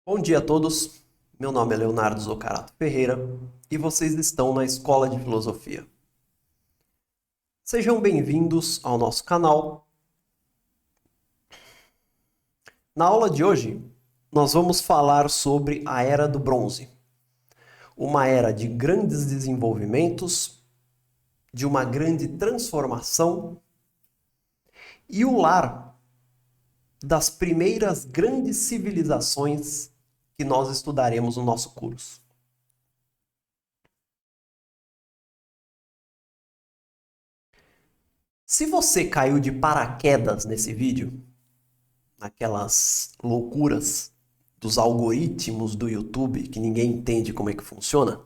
Bom dia a todos, meu nome é Leonardo Zoccarato Ferreira e vocês estão na Escola de Filosofia. Sejam bem-vindos ao nosso canal. Na aula de hoje, nós vamos falar sobre a Era do Bronze, uma era de grandes desenvolvimentos, de uma grande transformação e o lar das primeiras grandes civilizações que nós estudaremos no nosso curso. Se você caiu de paraquedas nesse vídeo, naquelas loucuras dos algoritmos do YouTube que ninguém entende como é que funciona,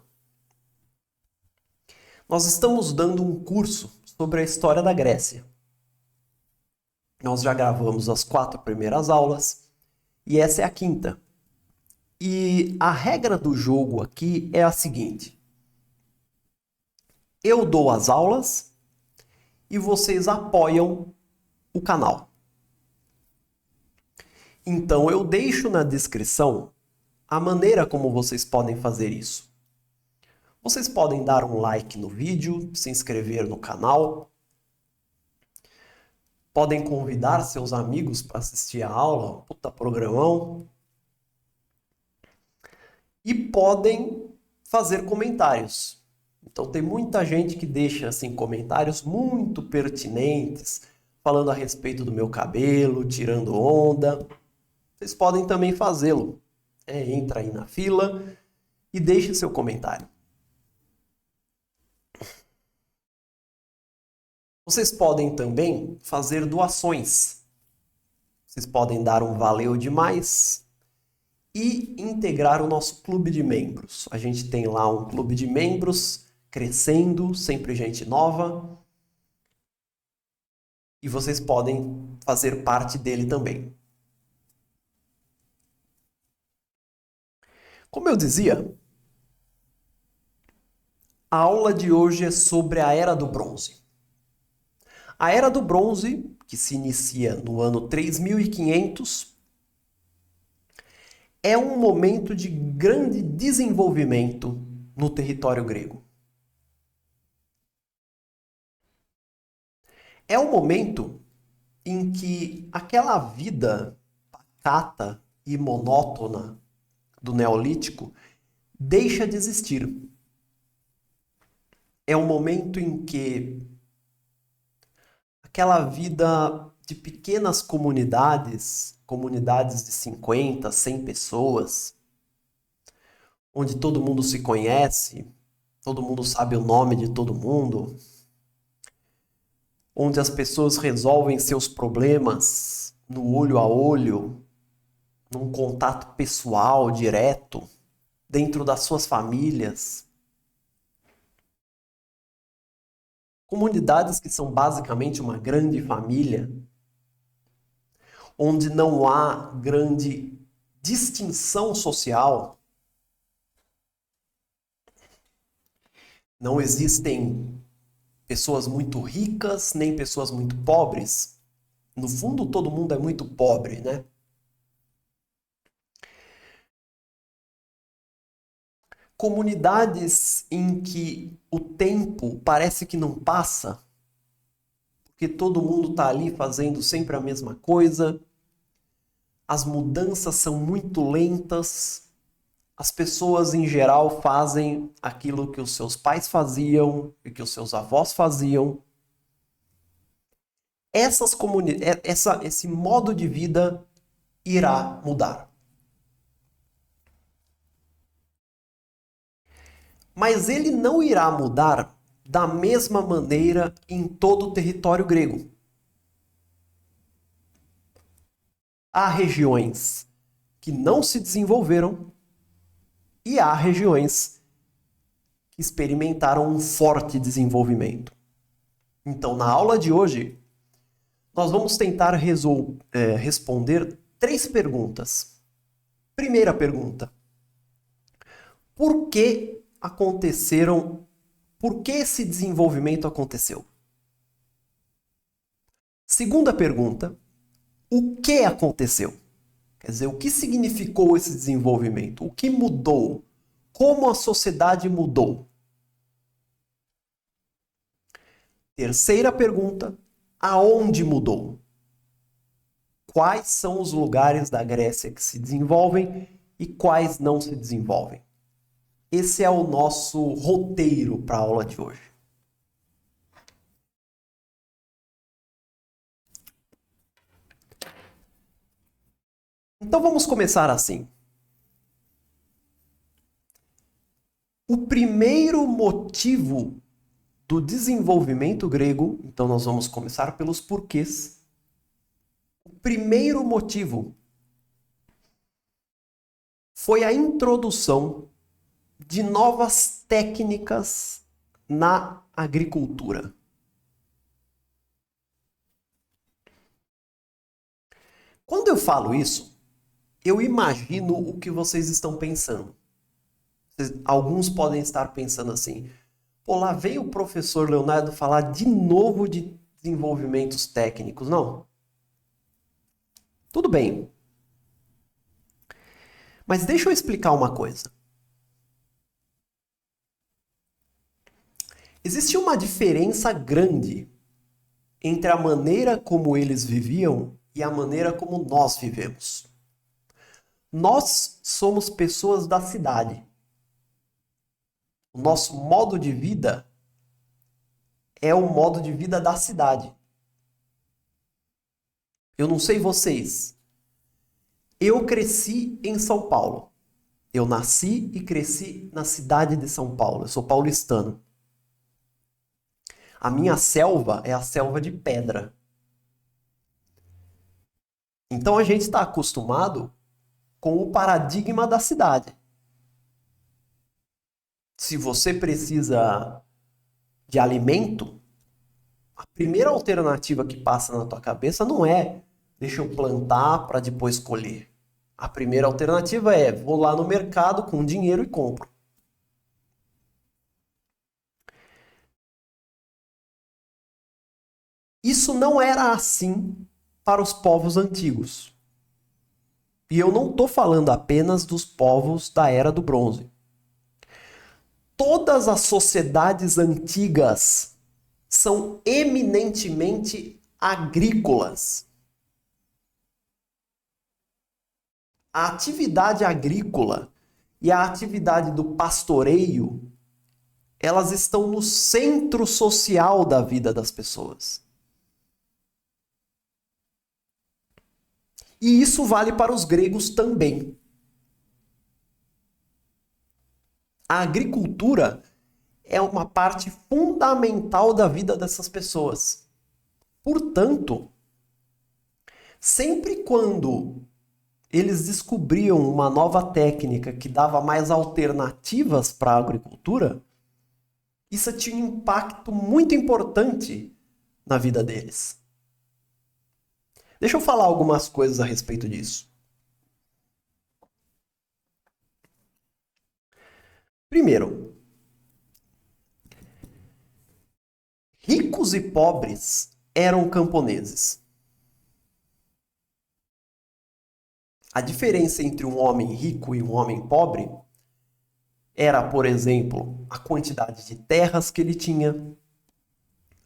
nós estamos dando um curso sobre a história da Grécia. Nós já gravamos as 4 primeiras aulas e essa é a quinta. E a regra do jogo aqui é a seguinte: eu dou as aulas e vocês apoiam o canal. Então eu deixo na descrição a maneira como vocês podem fazer isso. Vocês podem dar um like no vídeo, se inscrever no canal, podem convidar seus amigos para assistir a aula, puta programão, e podem fazer comentários. Então tem muita gente que deixa assim comentários muito pertinentes, falando a respeito do meu cabelo, tirando onda. Vocês podem também fazê-lo. Entra aí na fila e deixe seu comentário. Vocês podem também fazer doações. Vocês podem dar um valeu demais e integrar o nosso clube de membros. A gente tem lá um clube de membros crescendo, sempre gente nova. E vocês podem fazer parte dele também. Como eu dizia, a aula de hoje é sobre a Era do Bronze. A Era do Bronze, que se inicia no ano 3500, é um momento de grande desenvolvimento no território grego. É um momento em que aquela vida pacata e monótona do Neolítico deixa de existir. É um momento em que aquela vida de pequenas comunidades, comunidades de 50, 100 pessoas, onde todo mundo se conhece, todo mundo sabe o nome de todo mundo, onde as pessoas resolvem seus problemas no olho a olho, num contato pessoal direto, dentro das suas famílias. Comunidades que são basicamente uma grande família, onde não há grande distinção social. Não existem pessoas muito ricas, nem pessoas muito pobres. No fundo, todo mundo é muito pobre, né? Comunidades em que o tempo parece que não passa, porque todo mundo está ali fazendo sempre a mesma coisa, as mudanças são muito lentas, as pessoas em geral fazem aquilo que os seus pais faziam e que os seus avós faziam. Esse modo de vida irá mudar. Mas ele não irá mudar da mesma maneira em todo o território grego. Há regiões que não se desenvolveram e há regiões que experimentaram um forte desenvolvimento. Então, na aula de hoje, nós vamos tentar responder 3 perguntas. Primeira pergunta: por que esse desenvolvimento aconteceu? Segunda pergunta: o que aconteceu? Quer dizer, o que significou esse desenvolvimento? O que mudou? Como a sociedade mudou? Terceira pergunta: aonde mudou? Quais são os lugares da Grécia que se desenvolvem e quais não se desenvolvem? Esse é o nosso roteiro para a aula de hoje. Então vamos começar assim. O primeiro motivo do desenvolvimento grego, então nós vamos começar pelos porquês. O primeiro motivo foi a introdução de novas técnicas na agricultura. Quando eu falo isso, eu imagino o que vocês estão pensando. Alguns podem estar pensando assim: pô, lá veio o professor Leonardo falar de novo de desenvolvimentos técnicos. Não. Tudo bem. Mas deixa eu explicar uma coisa. Existe uma diferença grande entre a maneira como eles viviam e a maneira como nós vivemos. Nós somos pessoas da cidade. O nosso modo de vida é o modo de vida da cidade. Eu não sei vocês. Eu cresci em São Paulo. Eu nasci e cresci na cidade de São Paulo. Eu sou paulistano. A minha selva é a selva de pedra. Então a gente está acostumado com o paradigma da cidade. Se você precisa de alimento, a primeira alternativa que passa na tua cabeça não é deixa eu plantar para depois colher. A primeira alternativa é vou lá no mercado com dinheiro e compro. Isso não era assim para os povos antigos. E eu não estou falando apenas dos povos da Era do Bronze. Todas as sociedades antigas são eminentemente agrícolas. A atividade agrícola e a atividade do pastoreio, elas estão no centro social da vida das pessoas. E isso vale para os gregos também. A agricultura é uma parte fundamental da vida dessas pessoas. Portanto, sempre quando eles descobriam uma nova técnica que dava mais alternativas para a agricultura, isso tinha um impacto muito importante na vida deles. Deixa eu falar algumas coisas a respeito disso. Primeiro, ricos e pobres eram camponeses. A diferença entre um homem rico e um homem pobre era, por exemplo, a quantidade de terras que ele tinha,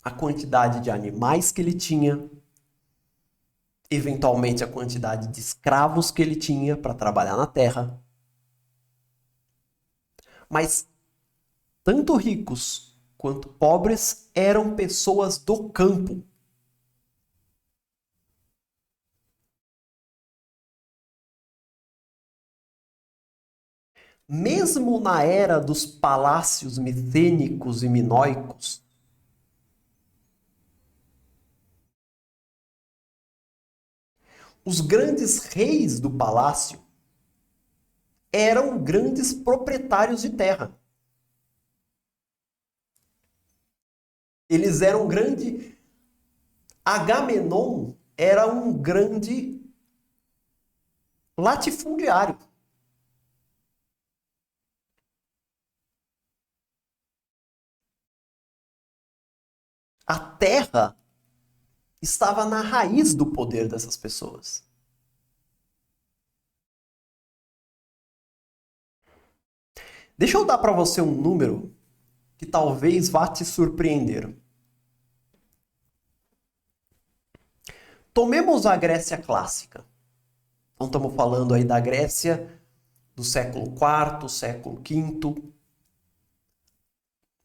a quantidade de animais que ele tinha, eventualmente a quantidade de escravos que ele tinha para trabalhar na terra. Mas tanto ricos quanto pobres eram pessoas do campo. Mesmo na era dos palácios micênicos e minoicos, os grandes reis do palácio eram grandes proprietários de terra. Eles eram grande. Agamenon era um grande latifundiário. A terra estava na raiz do poder dessas pessoas. Deixa eu dar para você um número que talvez vá te surpreender. Tomemos a Grécia clássica. Então estamos falando aí da Grécia do século IV, século V,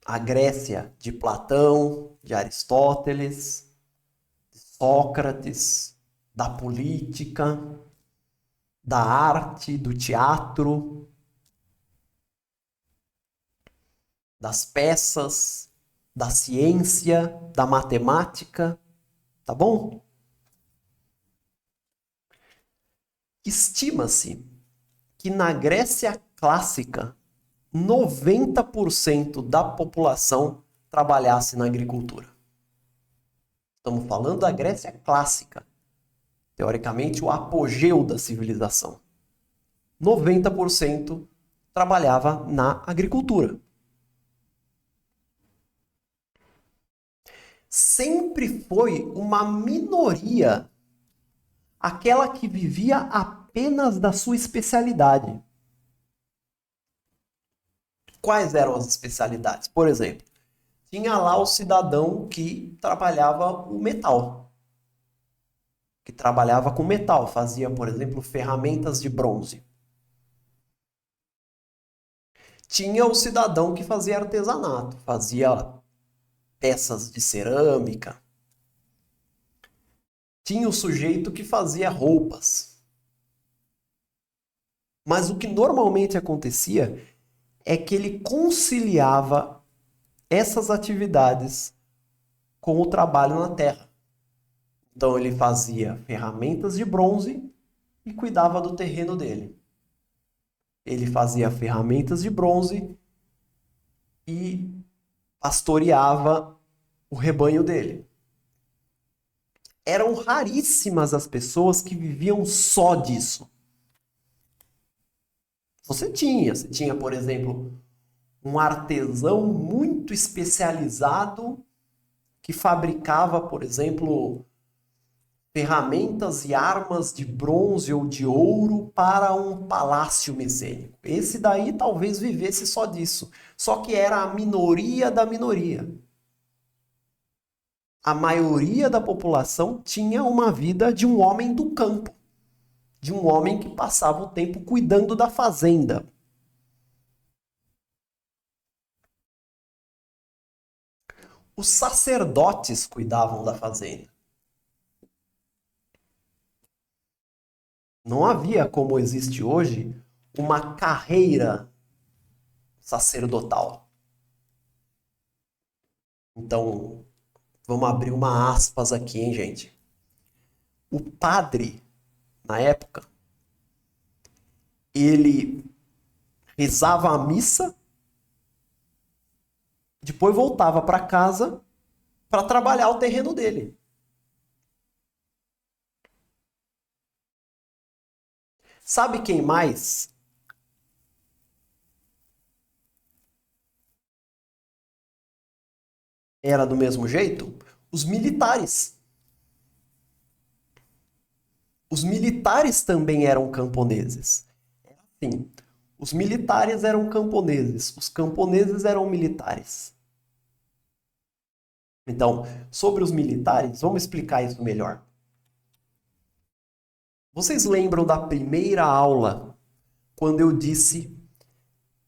a Grécia de Platão, de Aristóteles, de Sócrates, da política, da arte, do teatro, das peças, da ciência, da matemática, tá bom? Estima-se que na Grécia clássica, 90% da população trabalhasse na agricultura. Estamos falando da Grécia clássica, teoricamente o apogeu da civilização. 90% trabalhava na agricultura. Sempre foi uma minoria aquela que vivia apenas da sua especialidade. Quais eram as especialidades? Por exemplo, tinha lá o cidadão que trabalhava o metal, que trabalhava com metal, fazia, por exemplo, ferramentas de bronze. Tinha o cidadão que fazia artesanato, fazia peças de cerâmica. Tinha o sujeito que fazia roupas. Mas o que normalmente acontecia é que ele conciliava essas atividades com o trabalho na terra. Então ele fazia ferramentas de bronze e cuidava do terreno dele. Ele fazia ferramentas de bronze e pastoreava o rebanho dele. Eram raríssimas as pessoas que viviam só disso. Você tinha, por exemplo, um artesão muito especializado que fabricava, por exemplo, ferramentas e armas de bronze ou de ouro para um palácio messênico. Esse daí talvez vivesse só disso. Só que era a minoria da minoria. A maioria da população tinha uma vida de um homem do campo, de um homem que passava o tempo cuidando da fazenda. Os sacerdotes cuidavam da fazenda. Não havia, como existe hoje, uma carreira sacerdotal. Então, vamos abrir uma aspas aqui, hein, gente? O padre, na época, ele rezava a missa, depois voltava para casa para trabalhar o terreno dele. Sabe quem mais era do mesmo jeito? Os militares. Os militares também eram camponeses. Sim, os militares eram camponeses, os camponeses eram militares. Então, sobre os militares, vamos explicar isso melhor. Vocês lembram da primeira aula, quando eu disse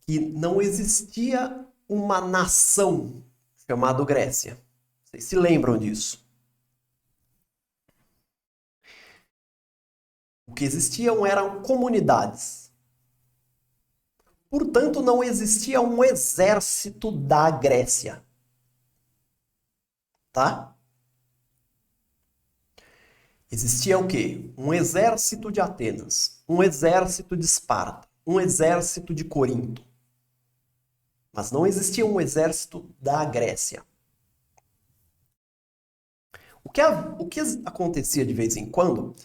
que não existia uma nação chamada Grécia? Vocês se lembram disso? O que existiam eram comunidades. Portanto, não existia um exército da Grécia. Tá? Existia o quê? Um exército de Atenas, um exército de Esparta, um exército de Corinto. Mas não existia um exército da Grécia. O que acontecia de vez em quando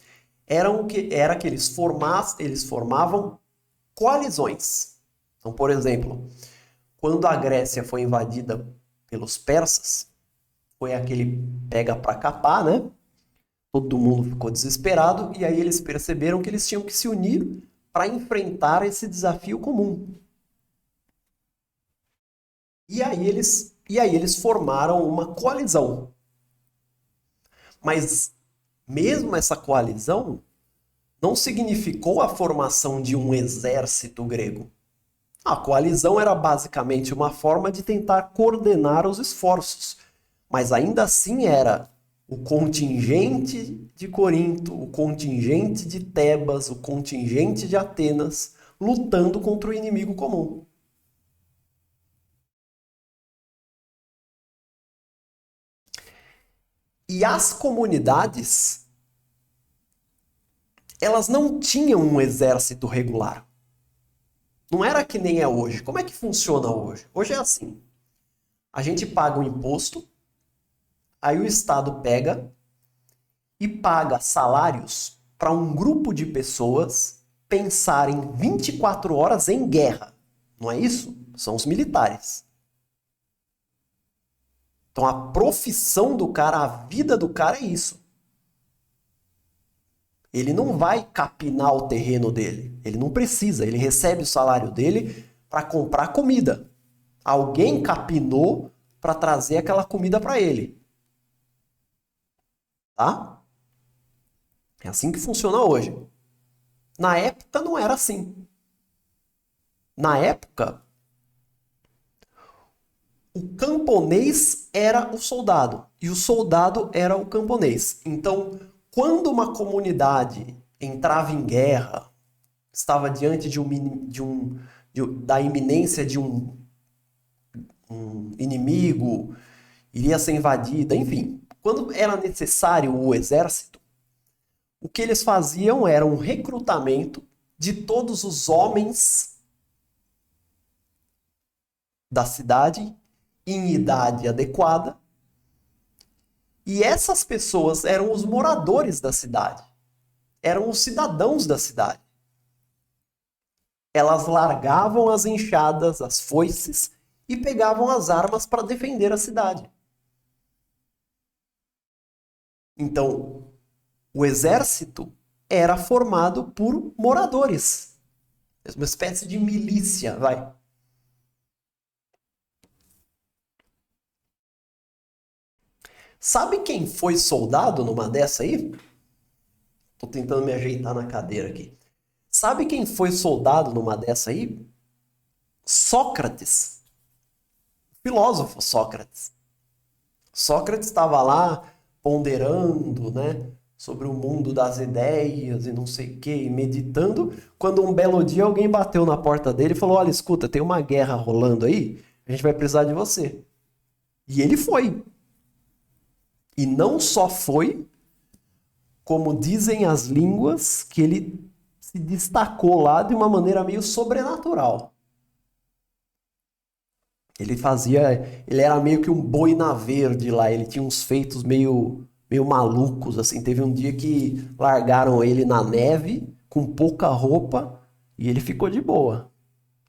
era que eles formavam coalizões. Então, por exemplo, quando a Grécia foi invadida pelos persas, foi aquele pega pra capar, né? Todo mundo ficou desesperado e aí eles perceberam que eles tinham que se unir para enfrentar esse desafio comum. E aí eles formaram uma coalizão. Mas mesmo essa coalizão não significou a formação de um exército grego. A coalizão era basicamente uma forma de tentar coordenar os esforços, mas ainda assim era o contingente de Corinto, o contingente de Tebas, o contingente de Atenas lutando contra o inimigo comum. E as comunidades, elas não tinham um exército regular. Não era que nem é hoje. Como é que funciona hoje? Hoje é assim. A gente paga um imposto, aí o Estado pega e paga salários para um grupo de pessoas pensarem 24 horas em guerra. Não é isso? São os militares. Então a profissão do cara, a vida do cara é isso. Ele não vai capinar o terreno dele. Ele não precisa. Ele recebe o salário dele para comprar comida. Alguém capinou para trazer aquela comida para ele. Tá? É assim que funciona hoje. Na época não era assim. Na época, o camponês era o soldado e o soldado era o camponês. Então, quando uma comunidade entrava em guerra, estava diante da iminência de um inimigo, iria ser invadida, enfim. Quando era necessário o exército, o que eles faziam era um recrutamento de todos os homens da cidade em idade adequada. E essas pessoas eram os moradores da cidade, eram os cidadãos da cidade. Elas largavam as enxadas, as foices e pegavam as armas para defender a cidade. Então, o exército era formado por moradores. Uma espécie de milícia, vai. Sabe quem foi soldado numa dessa aí? Tô tentando me ajeitar na cadeira aqui. Sabe quem foi soldado numa dessa aí? Sócrates. Filósofo Sócrates. Sócrates estava lá ponderando, né, sobre o mundo das ideias e não sei o que, meditando, quando um belo dia alguém bateu na porta dele e falou: olha, escuta, tem uma guerra rolando aí, a gente vai precisar de você. E ele foi. E não só foi, como dizem as línguas, que ele se destacou lá de uma maneira meio sobrenatural. Ele era meio que um boina verde lá, ele tinha uns feitos meio malucos, assim. Teve um dia que largaram ele na neve, com pouca roupa, e ele ficou de boa.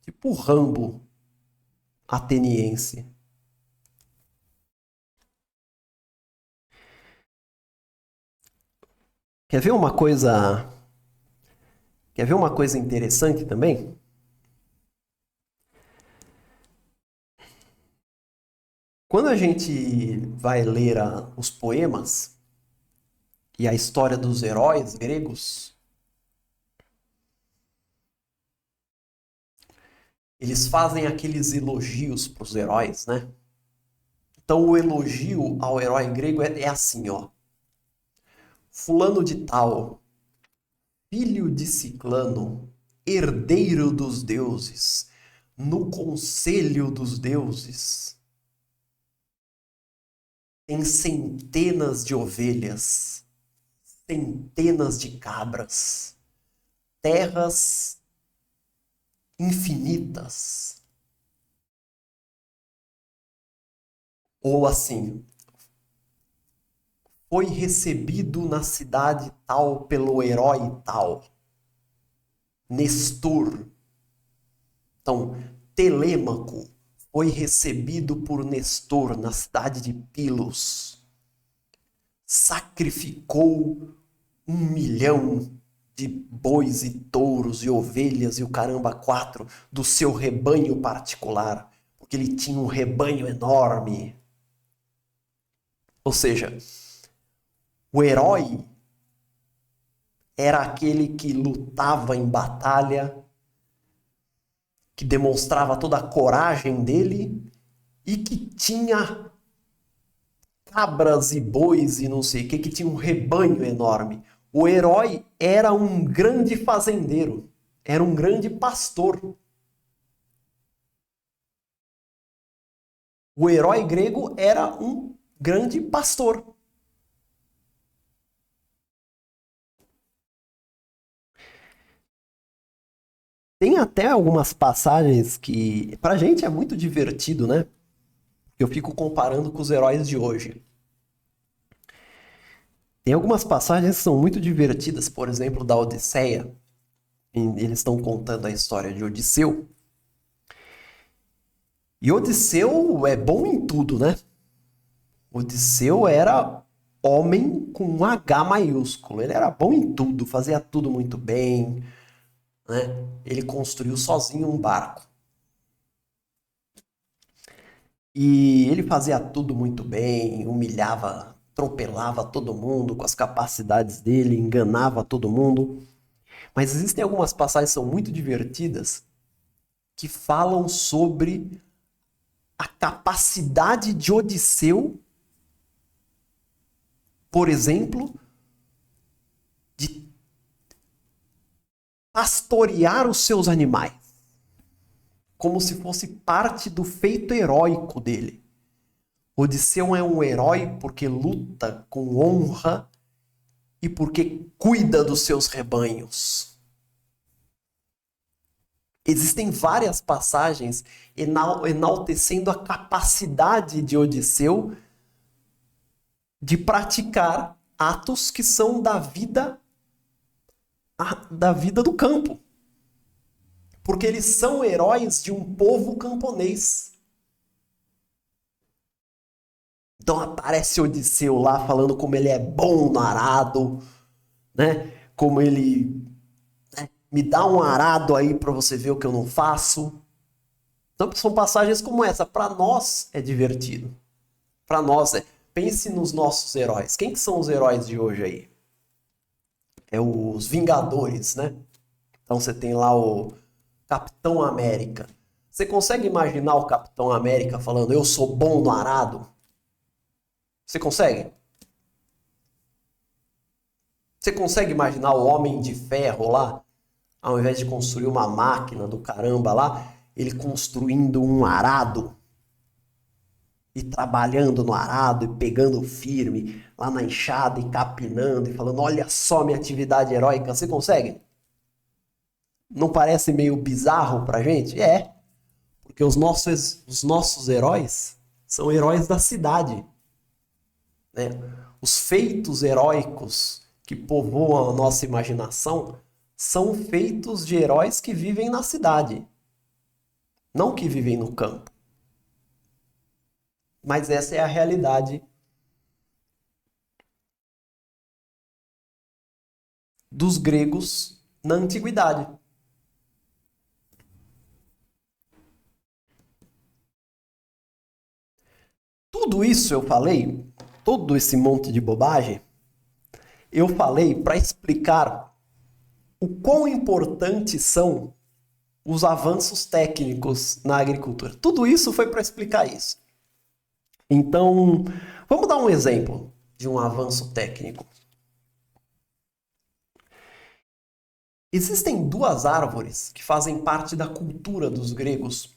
Tipo o Rambo ateniense. Quer ver uma coisa, quer ver uma coisa interessante também? Quando a gente vai ler os poemas e a história dos heróis gregos, eles fazem aqueles elogios para os heróis, né? Então o elogio ao herói grego é assim, ó. Fulano de tal, filho de Ciclano, herdeiro dos deuses, no conselho dos deuses, tem centenas de ovelhas, centenas de cabras, terras infinitas. Ou assim, foi recebido na cidade tal pelo herói tal. Nestor. Então, Telêmaco foi recebido por Nestor na cidade de Pilos. Sacrificou 1 milhão de bois e touros e ovelhas e o caramba 4 do seu rebanho particular, porque ele tinha um rebanho enorme. Ou seja, o herói era aquele que lutava em batalha, que demonstrava toda a coragem dele e que tinha cabras e bois e não sei o que tinha um rebanho enorme. O herói era um grande fazendeiro, era um grande pastor. O herói grego era um grande pastor. Tem até algumas passagens que, pra gente, é muito divertido, né? Eu fico comparando com os heróis de hoje. Tem algumas passagens que são muito divertidas, por exemplo, da Odisseia. Eles estão contando a história de Odisseu. E Odisseu é bom em tudo, né? Odisseu era homem com um H maiúsculo. Ele era bom em tudo, fazia tudo muito bem, né? Ele construiu sozinho um barco. E ele fazia tudo muito bem, humilhava, atropelava todo mundo com as capacidades dele, enganava todo mundo. Mas existem algumas passagens que são muito divertidas que falam sobre a capacidade de Odisseu, por exemplo, de pastorear os seus animais, como se fosse parte do feito heróico dele. Odisseu é um herói porque luta com honra e porque cuida dos seus rebanhos. Existem várias passagens enaltecendo a capacidade de Odisseu de praticar atos que são da vida do campo. Porque eles são heróis de um povo camponês. Então aparece Odisseu lá falando como ele é bom no arado, né? Como ele me dá um arado aí para você ver o que eu não faço. Então são passagens como essa. Para nós é divertido. Para nós é. Pense nos nossos heróis. Quem que são os heróis de hoje aí? É os Vingadores, né? Então você tem lá o Capitão América. Você consegue imaginar o Capitão América falando eu sou bom no arado? Você consegue? Você consegue imaginar o Homem de Ferro lá? Ao invés de construir uma máquina do caramba lá, ele construindo um arado e trabalhando no arado e pegando firme lá na enxada e capinando e falando, olha só minha atividade heróica. Você consegue? Não parece meio bizarro pra gente? É, porque os nossos heróis são heróis da cidade, né? Os feitos heróicos que povoam a nossa imaginação são feitos de heróis que vivem na cidade, não que vivem no campo. Mas essa é a realidade dos gregos na antiguidade. Tudo isso eu falei, todo esse monte de bobagem, eu falei para explicar o quão importantes são os avanços técnicos na agricultura. Tudo isso foi para explicar isso. Então, vamos dar um exemplo de um avanço técnico. Existem duas árvores que fazem parte da cultura dos gregos.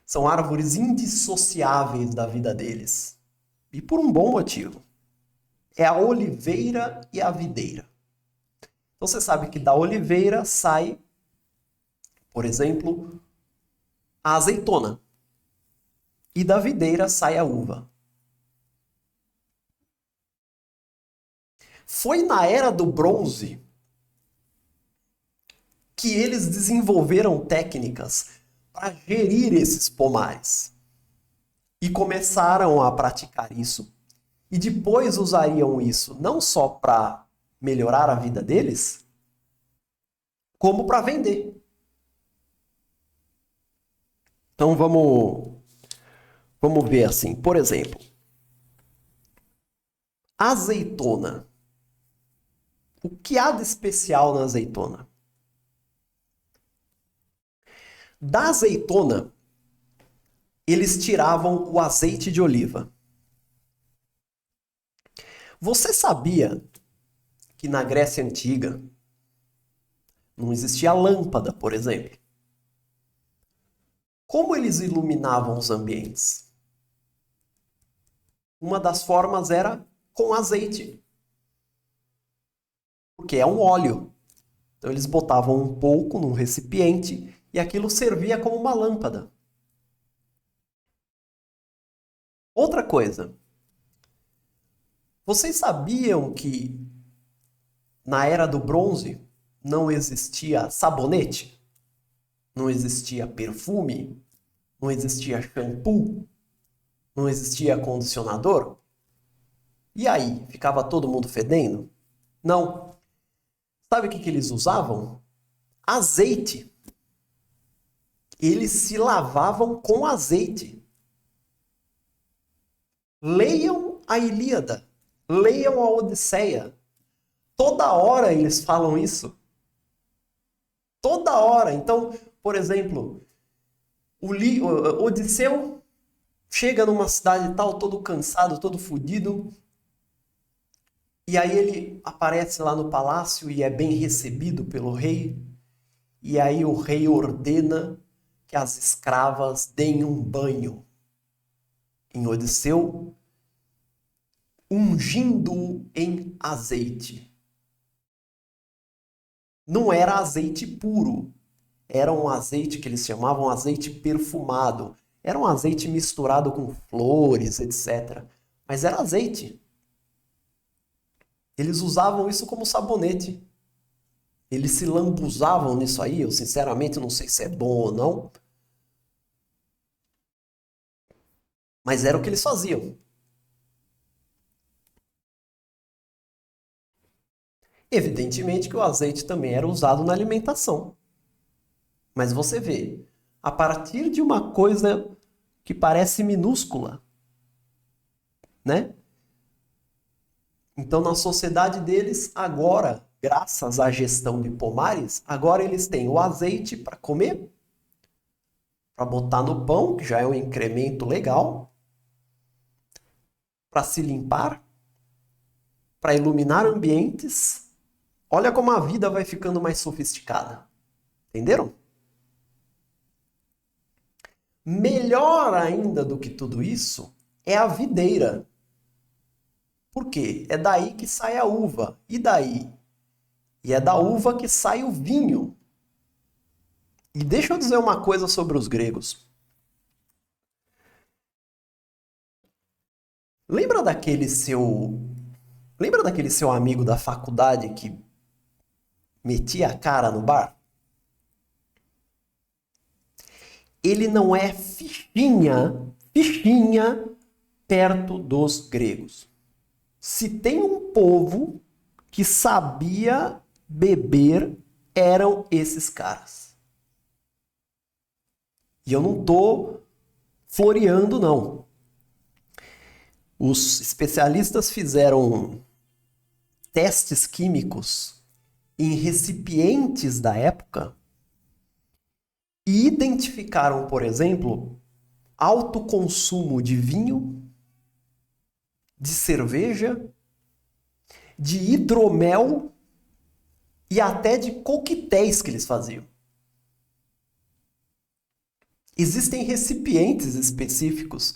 São árvores indissociáveis da vida deles. E por um bom motivo. É a oliveira e a videira. Então você sabe que da oliveira sai, por exemplo, a azeitona. E da videira sai a uva. Foi na era do bronze que eles desenvolveram técnicas para gerir esses pomares. E começaram a praticar isso. E depois usariam isso não só para melhorar a vida deles, como para vender. Então vamos ver assim. Por exemplo, azeitona. O que há de especial na azeitona? Da azeitona, eles tiravam o azeite de oliva. Você sabia que na Grécia Antiga não existia lâmpada, por exemplo? Como eles iluminavam os ambientes? Uma das formas era com azeite, porque é um óleo. Então eles botavam um pouco num recipiente e aquilo servia como uma lâmpada. Outra coisa, vocês sabiam que na era do bronze não existia sabonete? Não existia perfume? Não existia shampoo? Não existia condicionador? E aí, ficava todo mundo fedendo? Não. Sabe o que eles usavam? Azeite. Eles se lavavam com azeite. Leiam a Ilíada. Leiam a Odisseia. Toda hora eles falam isso. Toda hora. Então, por exemplo, o Odisseu chega numa cidade tal, todo cansado, todo fodido. E aí ele aparece lá no palácio e é bem recebido pelo rei. E aí o rei ordena que as escravas deem um banho em Odisseu, ungindo-o em azeite. Não era azeite puro, era um azeite que eles chamavam azeite perfumado. Era um azeite misturado com flores, etc. Mas era azeite. Eles usavam isso como sabonete. Eles se lambuzavam nisso aí. Eu sinceramente não sei se é bom ou não. Mas era o que eles faziam. Evidentemente que o azeite também era usado na alimentação. Mas você vê, a partir de uma coisa que parece minúscula, né? Então, na sociedade deles, agora, graças à gestão de pomares, agora eles têm o azeite para comer, para botar no pão, que já é um incremento legal, para se limpar, para iluminar ambientes. Olha como a vida vai ficando mais sofisticada. Entenderam? Melhor ainda do que tudo isso é a videira. Por quê? É daí que sai a uva. E daí? E é da uva que sai o vinho. E deixa eu dizer uma coisa sobre os gregos. Lembra daquele seu, lembra daquele seu amigo da faculdade que metia a cara no bar? Ele não é fichinha perto dos gregos. Se tem um povo que sabia beber, eram esses caras. E eu não tô floreando, não. Os especialistas fizeram testes químicos em recipientes da época e identificaram, por exemplo, alto consumo de vinho, de cerveja, de hidromel e até de coquetéis que eles faziam. Existem recipientes específicos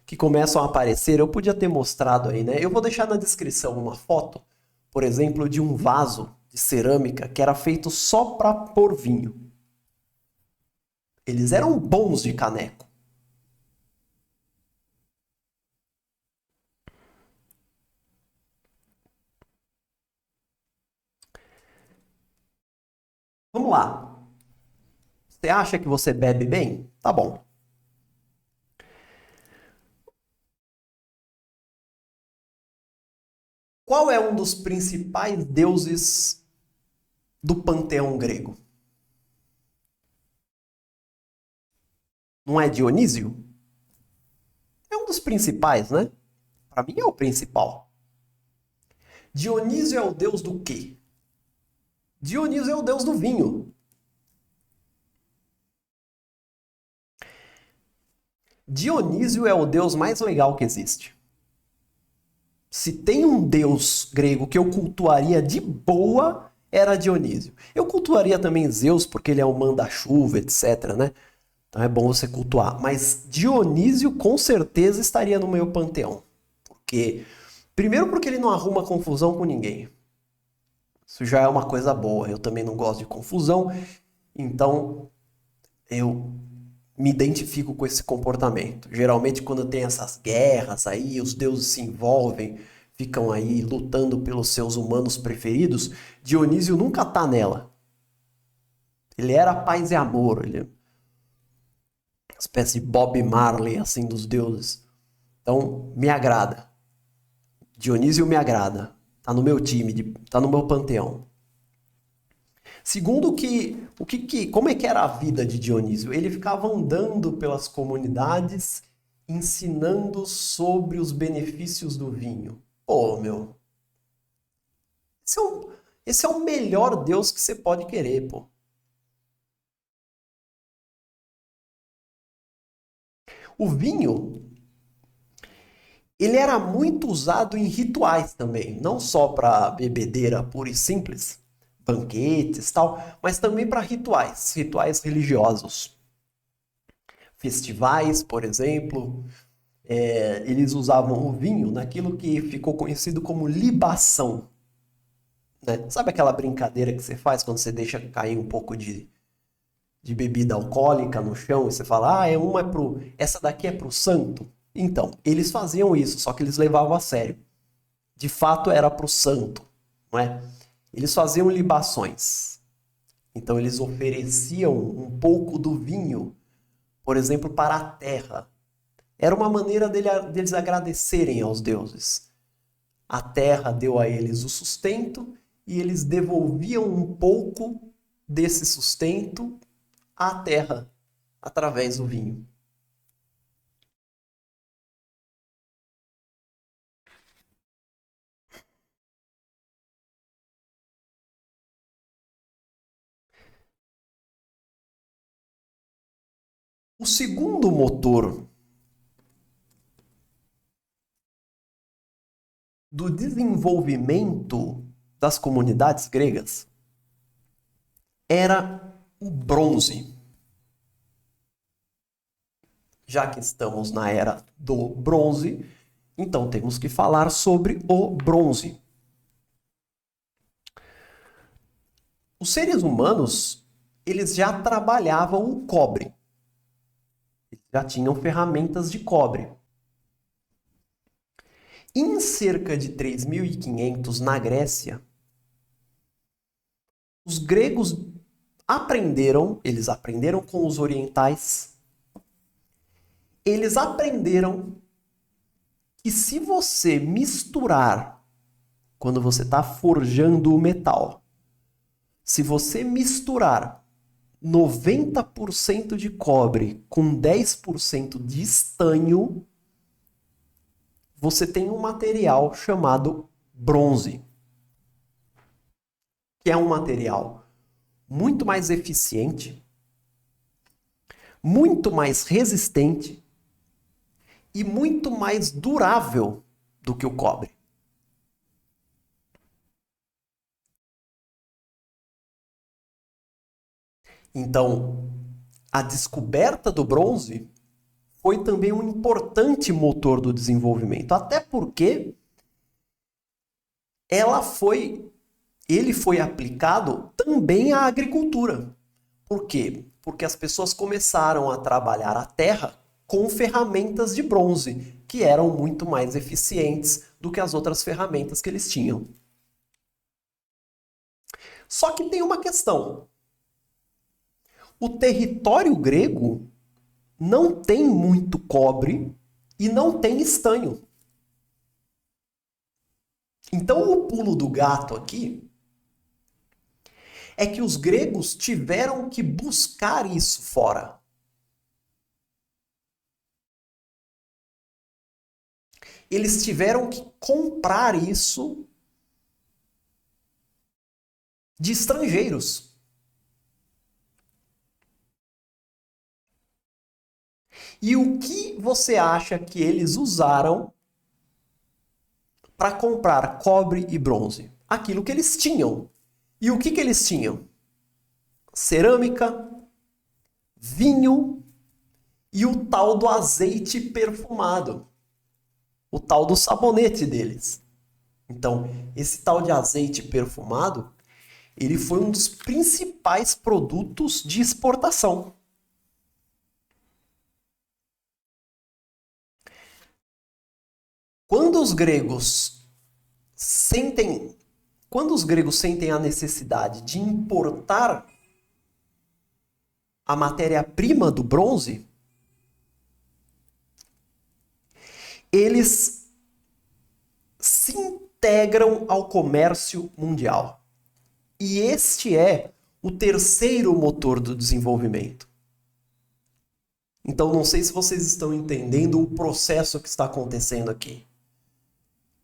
que começam a aparecer. Eu podia ter mostrado aí, né? Eu vou deixar na descrição uma foto, por exemplo, de um vaso de cerâmica que era feito só para pôr vinho. Eles eram bons de caneco. Vamos lá. Você acha que você bebe bem? Tá bom. Qual é um dos principais deuses do panteão grego? Não é Dionísio? É um dos principais, né? Para mim é o principal. Dionísio é o deus do quê? Dionísio é o deus do vinho. Dionísio é o deus mais legal que existe. Se tem um deus grego que eu cultuaria de boa, era Dionísio. Eu cultuaria também Zeus, porque ele é o manda-chuva, etc, né? Então é bom você cultuar. Mas Dionísio com certeza estaria no meu panteão. Primeiro porque ele não arruma confusão com ninguém. Isso já é uma coisa boa. Eu também não gosto de confusão, então eu me identifico com esse comportamento. Geralmente quando tem essas guerras aí, os deuses se envolvem, ficam aí lutando pelos seus humanos preferidos, Dionísio nunca tá nela. Ele era paz e amor, ele é uma espécie de Bob Marley assim dos deuses. Então, me agrada. Dionísio me agrada. Tá no meu time, tá no meu panteão. Segundo, como é que era a vida de Dionísio? Ele ficava andando pelas comunidades, ensinando sobre os benefícios do vinho. Pô, meu, esse é o melhor Deus que você pode querer, pô. O vinho, ele era muito usado em rituais também, não só para bebedeira pura e simples, banquetes e tal, mas também para rituais religiosos. Festivais, por exemplo, eles usavam o vinho naquilo que ficou conhecido como libação. Né? Sabe aquela brincadeira que você faz quando você deixa cair um pouco de bebida alcoólica no chão e você fala, essa daqui é pro santo? Então, eles faziam isso, só que eles levavam a sério. De fato, era pro santo, não é? Eles faziam libações. Então, eles ofereciam um pouco do vinho, por exemplo, para a terra. Era uma maneira deles agradecerem aos deuses. A terra deu a eles o sustento e eles devolviam um pouco desse sustento à terra através do vinho. O segundo motor do desenvolvimento das comunidades gregas era o bronze. Já que estamos na era do bronze, então temos que falar sobre o bronze. Os seres humanos, eles já trabalhavam o cobre. Eles já tinham ferramentas de cobre. Em cerca de 3.500 na Grécia, os gregos eles aprenderam com os orientais, eles aprenderam que se você misturar, quando você está forjando o metal, se você misturar 90% de cobre com 10% de estanho, você tem um material chamado bronze, que é um material muito mais eficiente, muito mais resistente e muito mais durável do que o cobre. Então, a descoberta do bronze foi também um importante motor do desenvolvimento, até porque ele foi aplicado também à agricultura. Por quê? Porque as pessoas começaram a trabalhar a terra com ferramentas de bronze, que eram muito mais eficientes do que as outras ferramentas que eles tinham. Só que tem uma questão. O território grego não tem muito cobre e não tem estanho. Então o pulo do gato aqui é que os gregos tiveram que buscar isso fora. eles tiveram que comprar isso de estrangeiros. E o que você acha que eles usaram para comprar cobre e bronze? Aquilo que eles tinham. E o que eles tinham? Cerâmica, vinho e o tal do azeite perfumado. O tal do sabonete deles. Então, esse tal de azeite perfumado, ele foi um dos principais produtos de exportação. Quando os gregos sentem a necessidade de importar a matéria-prima do bronze, eles se integram ao comércio mundial. E este é o terceiro motor do desenvolvimento. Então, não sei se vocês estão entendendo o processo que está acontecendo aqui.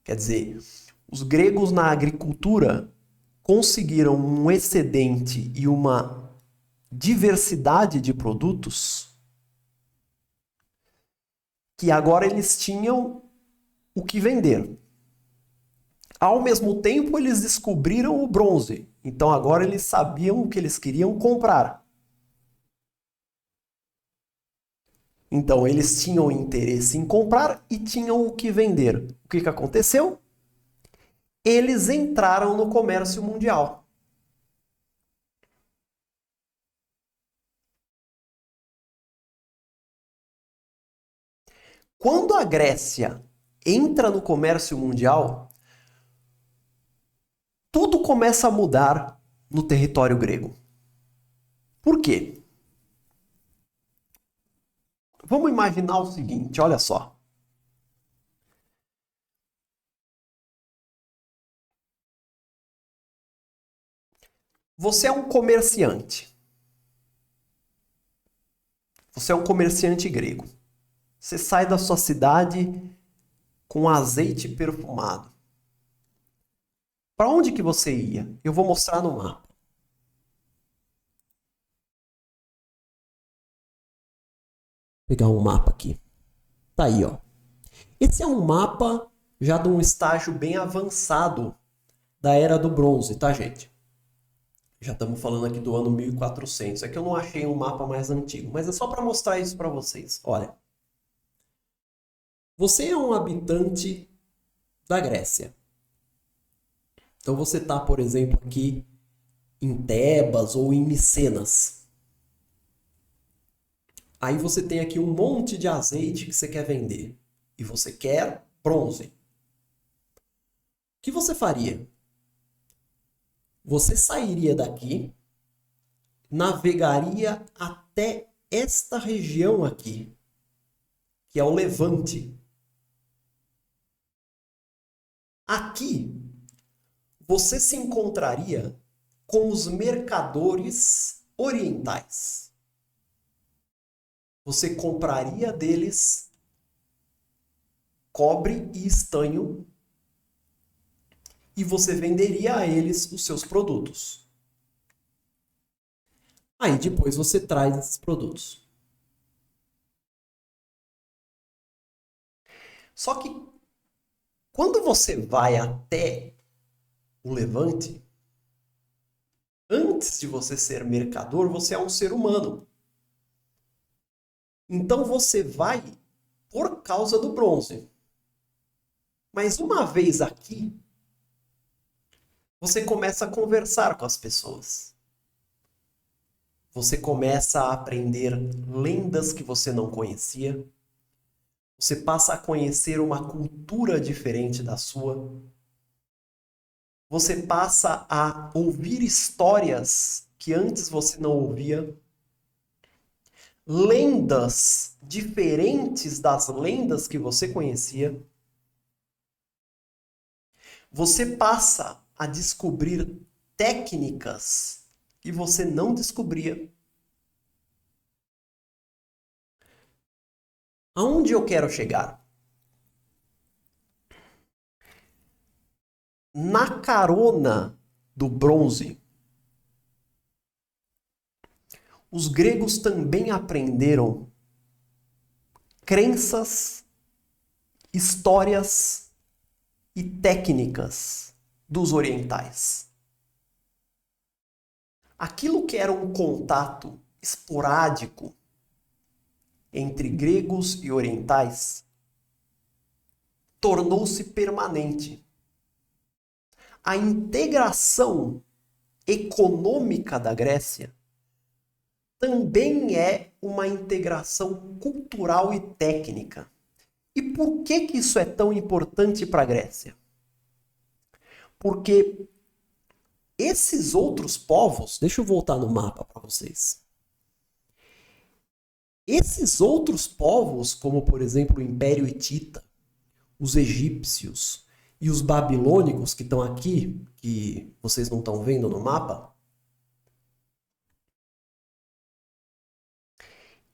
Quer dizer, os gregos na agricultura conseguiram um excedente e uma diversidade de produtos que agora eles tinham o que vender. Ao mesmo tempo, eles descobriram o bronze. Então agora eles sabiam o que eles queriam comprar. Então eles tinham interesse em comprar e tinham o que vender. O que aconteceu? Eles entraram no comércio mundial. Quando a Grécia entra no comércio mundial, tudo começa a mudar no território grego. Por quê? Vamos imaginar o seguinte, olha só. Você é um comerciante. Você é um comerciante grego. Você sai da sua cidade com azeite perfumado. Para onde que você ia? Eu vou mostrar no mapa. Vou pegar um mapa aqui. Tá aí, ó. Esse é um mapa já de um estágio bem avançado da Era do Bronze, tá, gente? Já estamos falando aqui do ano 1400. É que eu não achei um mapa mais antigo, mas é só para mostrar isso para vocês. Olha. Você é um habitante da Grécia. Então você está, por exemplo, aqui em Tebas ou em Micenas. Aí você tem aqui um monte de azeite que você quer vender. E você quer bronze. O que você faria? Você sairia daqui, navegaria até esta região aqui, que é o Levante. Aqui, você se encontraria com os mercadores orientais. Você compraria deles cobre e estanho e você venderia a eles os seus produtos. Aí depois você traz esses produtos. Só que quando você vai até o Levante, antes de você ser mercador, você é um ser humano. Então você vai por causa do bronze. Mas uma vez aqui, você começa a conversar com as pessoas. Você começa a aprender lendas que você não conhecia. Você passa a conhecer uma cultura diferente da sua. Você passa a ouvir histórias que antes você não ouvia. Lendas diferentes das lendas que você conhecia. Você passa a descobrir técnicas que você não descobria. Aonde eu quero chegar? Na carona do bronze, os gregos também aprenderam crenças, histórias e técnicas dos orientais. Aquilo que era um contato esporádico entre gregos e orientais tornou-se permanente. A integração econômica da Grécia também é uma integração cultural e técnica. E por que isso é tão importante para a Grécia? Porque esses outros povos, deixa eu voltar no mapa para vocês. Esses outros povos, como por exemplo o Império Hitita, os egípcios e os babilônicos que estão aqui, que vocês não estão vendo no mapa,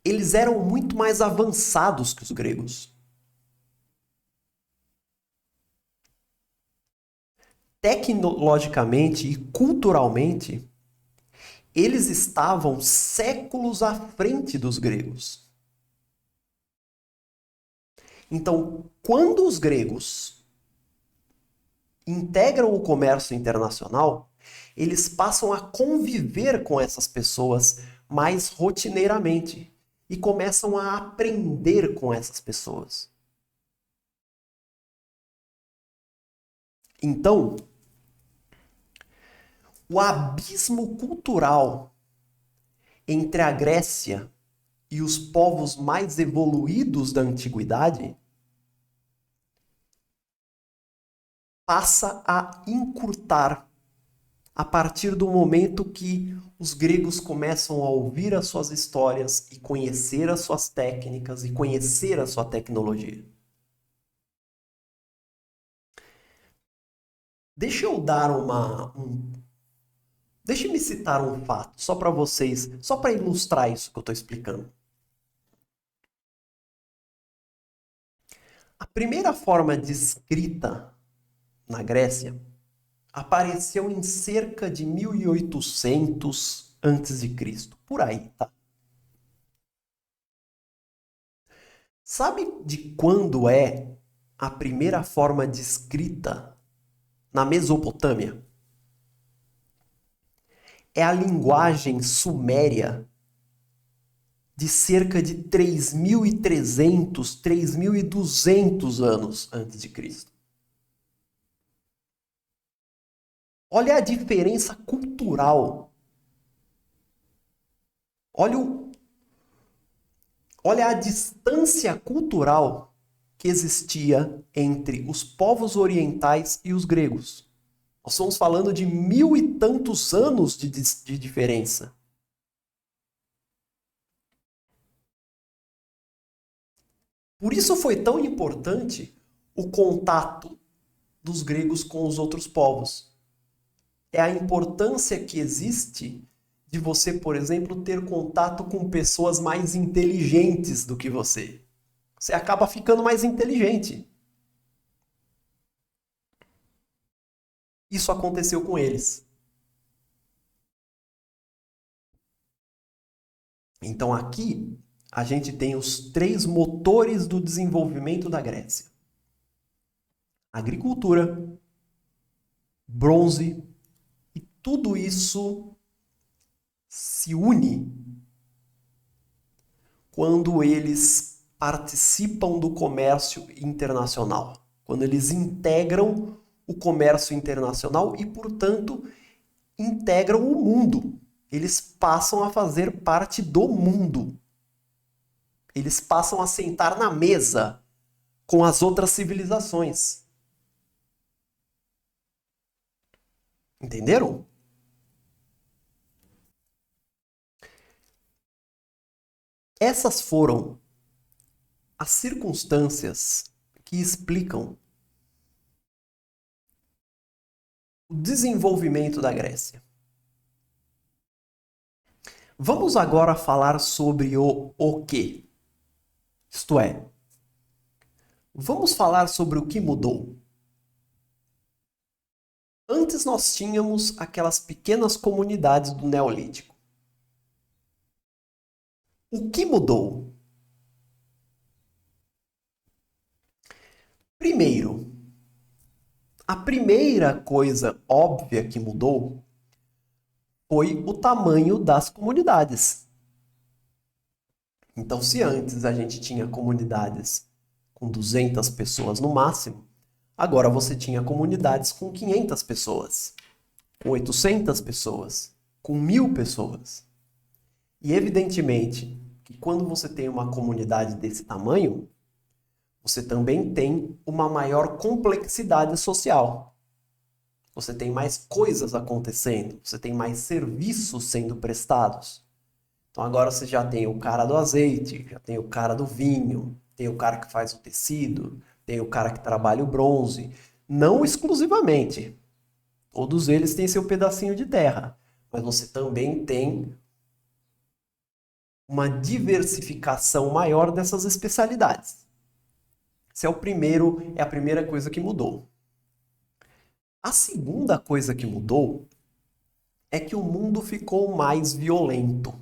eles eram muito mais avançados que os gregos. Tecnologicamente e culturalmente, eles estavam séculos à frente dos gregos. Então, quando os gregos integram o comércio internacional, eles passam a conviver com essas pessoas mais rotineiramente e começam a aprender com essas pessoas. Então, o abismo cultural entre a Grécia e os povos mais evoluídos da antiguidade passa a encurtar a partir do momento que os gregos começam a ouvir as suas histórias e conhecer as suas técnicas e conhecer a sua tecnologia. Deixa eu dar Deixa-me citar um fato, só para vocês, só para ilustrar isso que eu estou explicando. A primeira forma de escrita na Grécia apareceu em cerca de 1800 a.C., por aí, tá? Sabe de quando é a primeira forma de escrita na Mesopotâmia? É a linguagem suméria de cerca de 3.300, 3.200 anos antes de Cristo. Olha a diferença cultural. Olha a distância cultural que existia entre os povos orientais e os gregos. Nós estamos falando de 1000 e tantos anos de diferença. Por isso foi tão importante o contato dos gregos com os outros povos. É a importância que existe de você, por exemplo, ter contato com pessoas mais inteligentes do que você. Você acaba ficando mais inteligente. Isso aconteceu com eles. Então aqui a gente tem os 3 motores do desenvolvimento da Grécia: agricultura, bronze, e tudo isso se une quando eles participam do comércio internacional, quando eles integram o comércio internacional e, portanto, integram o mundo. Eles passam a fazer parte do mundo. Eles passam a sentar na mesa com as outras civilizações. Entenderam? Essas foram as circunstâncias que explicam o desenvolvimento da Grécia. Vamos agora falar sobre o quê? Isto é, vamos falar sobre o que mudou. Antes nós tínhamos aquelas pequenas comunidades do Neolítico. O que mudou? Primeiro, a primeira coisa óbvia que mudou foi o tamanho das comunidades. Então, se antes a gente tinha comunidades com 200 pessoas no máximo, agora você tinha comunidades com 500 pessoas, com 800 pessoas, com 1000 pessoas. E evidentemente que quando você tem uma comunidade desse tamanho, você também tem uma maior complexidade social. Você tem mais coisas acontecendo, você tem mais serviços sendo prestados. Então agora você já tem o cara do azeite, já tem o cara do vinho, tem o cara que faz o tecido, tem o cara que trabalha o bronze. Não exclusivamente. Todos eles têm seu pedacinho de terra. Mas você também tem uma diversificação maior dessas especialidades. Esse é a primeira coisa que mudou. A segunda coisa que mudou é que o mundo ficou mais violento.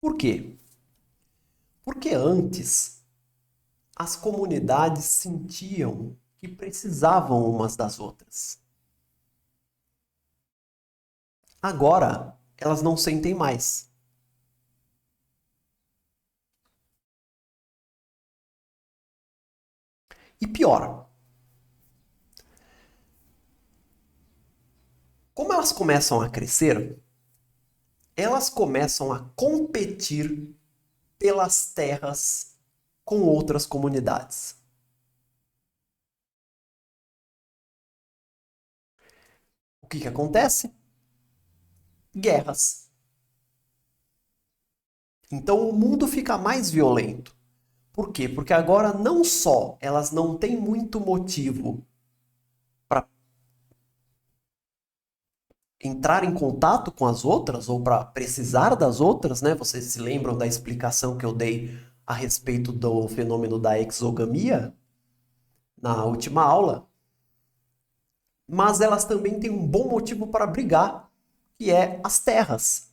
Por quê? Porque antes as comunidades sentiam que precisavam umas das outras. Agora elas não sentem mais. E pior, como elas começam a crescer, elas começam a competir pelas terras com outras comunidades. O que acontece? Guerras. Então o mundo fica mais violento. Por quê? Porque agora não só elas não têm muito motivo para entrar em contato com as outras ou para precisar das outras, né? Vocês se lembram da explicação que eu dei a respeito do fenômeno da exogamia na última aula? Mas elas também têm um bom motivo para brigar, que é as terras.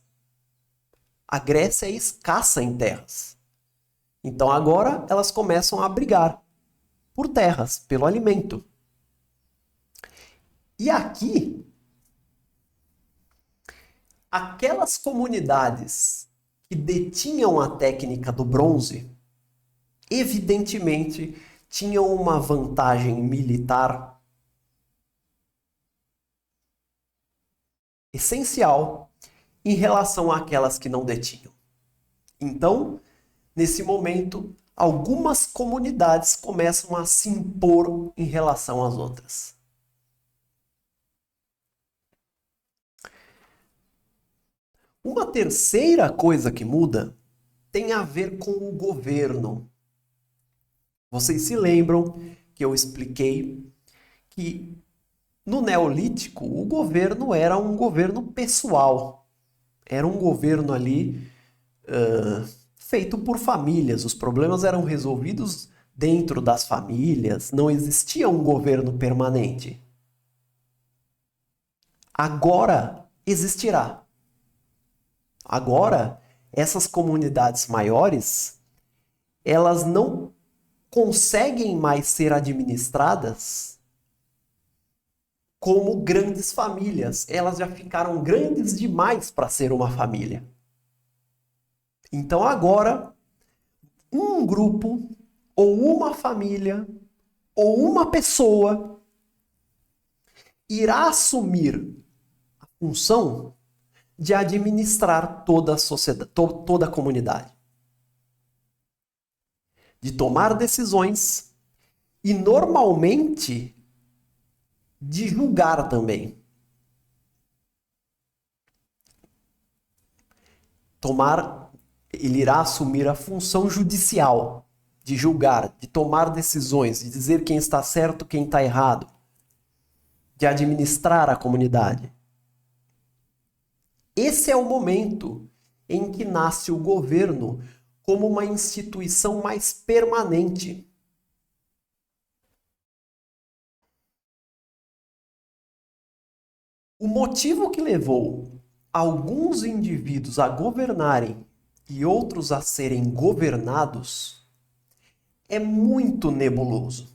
A Grécia é escassa em terras. Então agora elas começam a brigar por terras, pelo alimento. E aqui, aquelas comunidades que detinham a técnica do bronze, evidentemente tinham uma vantagem militar essencial em relação àquelas que não detinham. Então, nesse momento, algumas comunidades começam a se impor em relação às outras. Uma terceira coisa que muda tem a ver com o governo. Vocês se lembram que eu expliquei que no Neolítico o governo era um governo pessoal. Era um governo ali feito por famílias. Os problemas eram resolvidos dentro das famílias. Não existia um governo permanente. Agora existirá. Agora, essas comunidades maiores, elas não conseguem mais ser administradas como grandes famílias. Elas já ficaram grandes demais para ser uma família. Então agora, um grupo, ou uma família, ou uma pessoa irá assumir a função de administrar toda a sociedade, toda a comunidade. De tomar decisões e, normalmente, de julgar também. Ele irá assumir a função judicial de julgar, de tomar decisões, de dizer quem está certo, quem está errado, de administrar a comunidade. Esse é o momento em que nasce o governo como uma instituição mais permanente. O motivo que levou alguns indivíduos a governarem e outros a serem governados é muito nebuloso.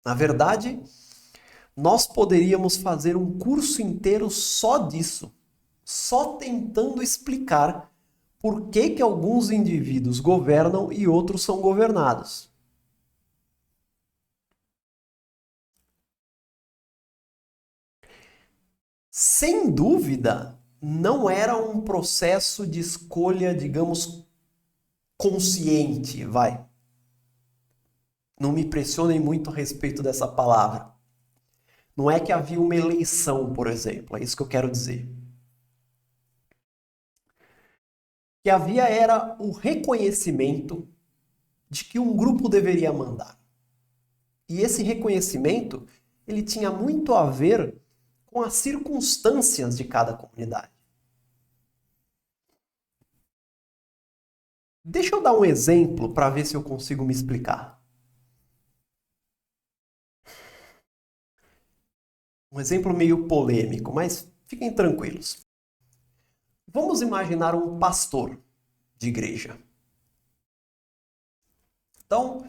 Na verdade, nós poderíamos fazer um curso inteiro só disso, só tentando explicar por que que alguns indivíduos governam e outros são governados. Sem dúvida, não era um processo de escolha, digamos, consciente, vai. Não me pressionem muito a respeito dessa palavra. Não é que havia uma eleição, por exemplo, é isso que eu quero dizer. O que havia era o reconhecimento de que um grupo deveria mandar. E esse reconhecimento, ele tinha muito a ver com as circunstâncias de cada comunidade. Deixa eu dar um exemplo para ver se eu consigo me explicar. Um exemplo meio polêmico, mas fiquem tranquilos. Vamos imaginar um pastor de igreja. Então,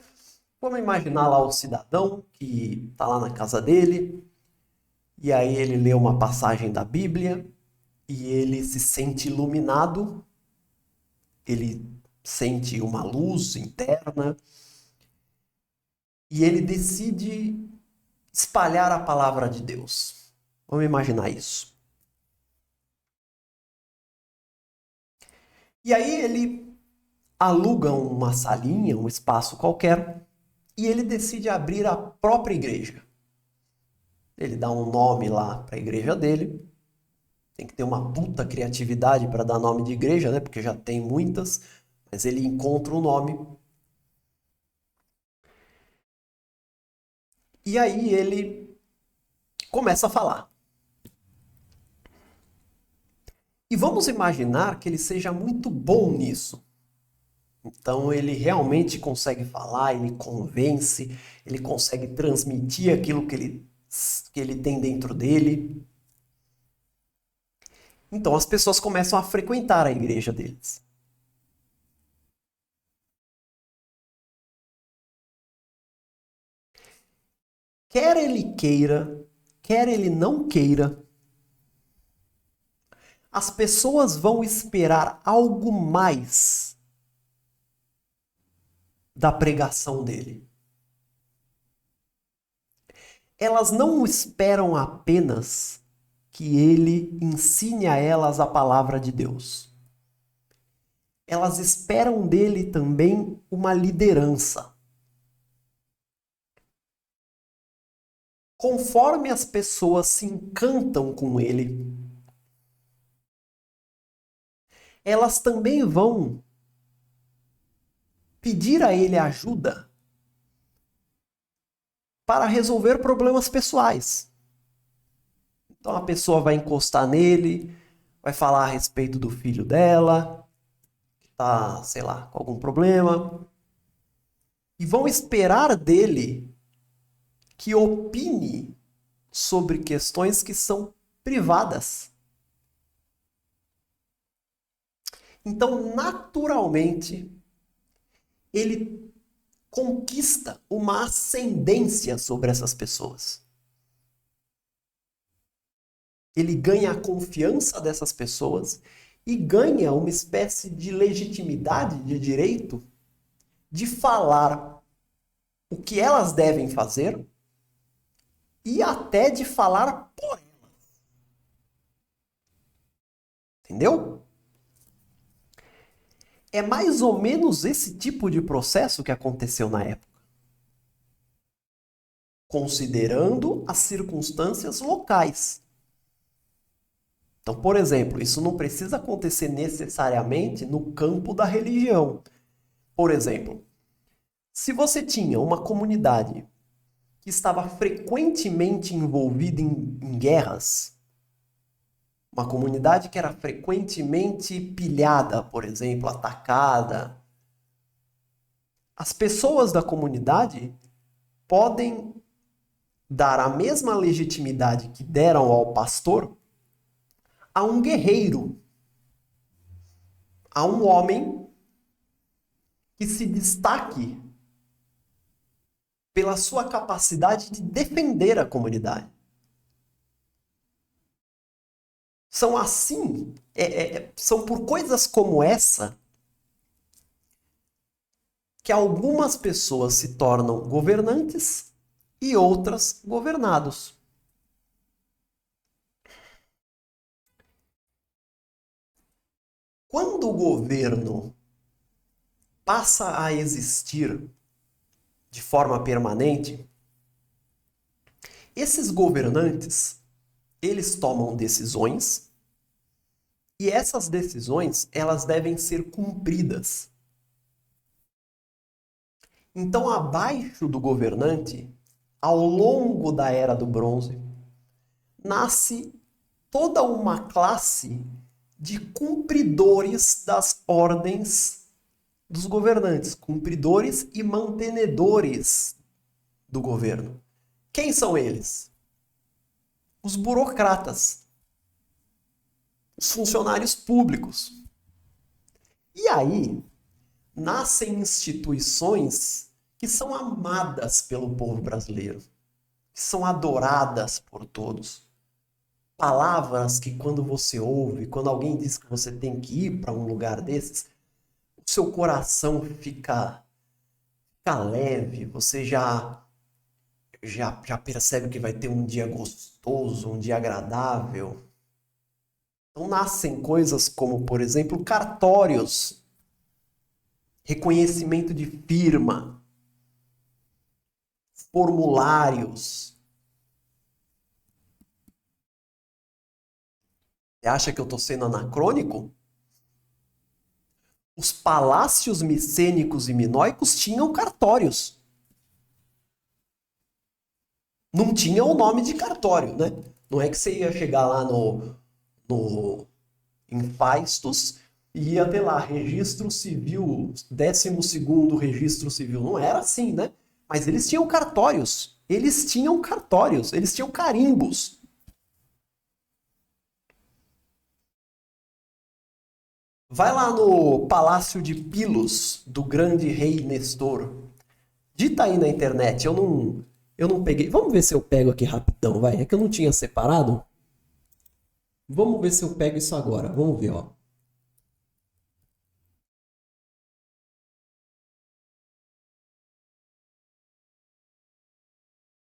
vamos imaginar lá o cidadão que está lá na casa dele, e aí ele lê uma passagem da Bíblia, e ele se sente iluminado, ele sente uma luz interna, e ele decide espalhar a palavra de Deus. Vamos imaginar isso. E aí ele aluga uma salinha, um espaço qualquer, e ele decide abrir a própria igreja. Ele dá um nome lá para a igreja dele. Tem que ter uma puta criatividade para dar nome de igreja, né? Porque já tem muitas, mas ele encontra o nome. E aí ele começa a falar. E vamos imaginar que ele seja muito bom nisso. Então ele realmente consegue falar, ele convence, ele consegue transmitir aquilo que ele tem dentro dele. Então as pessoas começam a frequentar a igreja deles. Quer ele queira, quer ele não queira, as pessoas vão esperar algo mais da pregação dele. Elas não esperam apenas que ele ensine a elas a palavra de Deus. Elas esperam dele também uma liderança. Conforme as pessoas se encantam com ele, elas também vão pedir a ele ajuda para resolver problemas pessoais. Então a pessoa vai encostar nele, vai falar a respeito do filho dela, que está, sei lá, com algum problema, e vão esperar dele que opine sobre questões que são privadas. Então, naturalmente, ele conquista uma ascendência sobre essas pessoas. Ele ganha a confiança dessas pessoas e ganha uma espécie de legitimidade, de direito, de falar o que elas devem fazer e até de falar por elas. Entendeu? É mais ou menos esse tipo de processo que aconteceu na época. Considerando as circunstâncias locais. Então, por exemplo, isso não precisa acontecer necessariamente no campo da religião. Por exemplo, se você tinha uma comunidade que estava frequentemente envolvida em guerras, uma comunidade que era frequentemente pilhada, por exemplo, atacada, as pessoas da comunidade podem dar a mesma legitimidade que deram ao pastor a um guerreiro, a um homem que se destaque pela sua capacidade de defender a comunidade. São assim, são por coisas como essa que algumas pessoas se tornam governantes e outras governados. Quando o governo passa a existir de forma permanente, esses governantes, eles tomam decisões e essas decisões, elas devem ser cumpridas. Então, abaixo do governante, ao longo da Era do Bronze, nasce toda uma classe de cumpridores das ordens dos governantes, cumpridores e mantenedores do governo. Quem são eles? Os burocratas, os funcionários públicos. E aí nascem instituições que são amadas pelo povo brasileiro, que são adoradas por todos. Palavras que quando você ouve, quando alguém diz que você tem que ir para um lugar desses, o seu coração fica leve, você já percebe que vai ter um dia gostoso, um dia agradável. Então nascem coisas como, por exemplo, cartórios, reconhecimento de firma, formulários. Você acha que eu estou sendo anacrônico? Os palácios micênicos e minoicos tinham cartórios. Não tinha o nome de cartório, né? Não é que você ia chegar lá em Faistos e ia ter lá registro civil, 12º registro civil. Não era assim, né? Mas eles tinham cartórios. Eles tinham cartórios. Eles tinham carimbos. Vai lá no Palácio de Pilos, do grande rei Nestor. Dita aí na internet, eu não peguei. Vamos ver se eu pego aqui rapidão, vai. É que eu não tinha separado. Vamos ver se eu pego isso agora. Vamos ver, ó.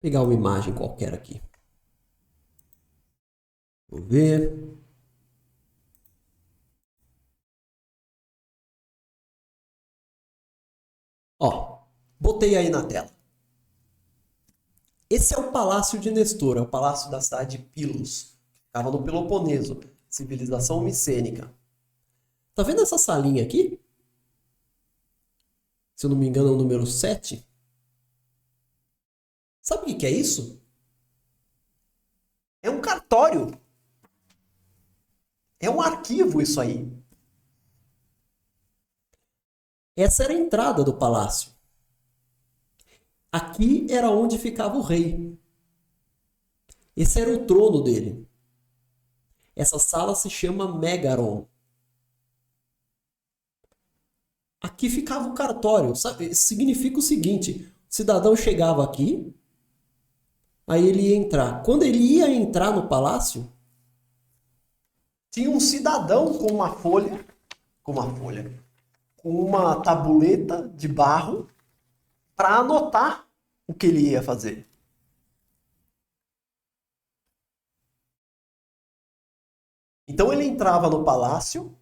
Pegar uma imagem qualquer aqui. Vou ver. Ó, botei aí na tela. Esse é o Palácio de Nestor, é o palácio da cidade de Pilos. Ficava no Peloponeso, civilização micênica. Tá vendo essa salinha aqui? Se eu não me engano, é o número 7. Sabe o que é isso? É um cartório. É um arquivo isso aí. Essa era a entrada do palácio. Aqui era onde ficava o rei. Esse era o trono dele. Essa sala se chama Megaron. Aqui ficava o cartório. Sabe? Significa o seguinte: o cidadão chegava aqui, aí ele ia entrar. Quando ele ia entrar no palácio, tinha um cidadão com uma tabuleta de barro para anotar o que ele ia fazer. Então ele entrava no palácio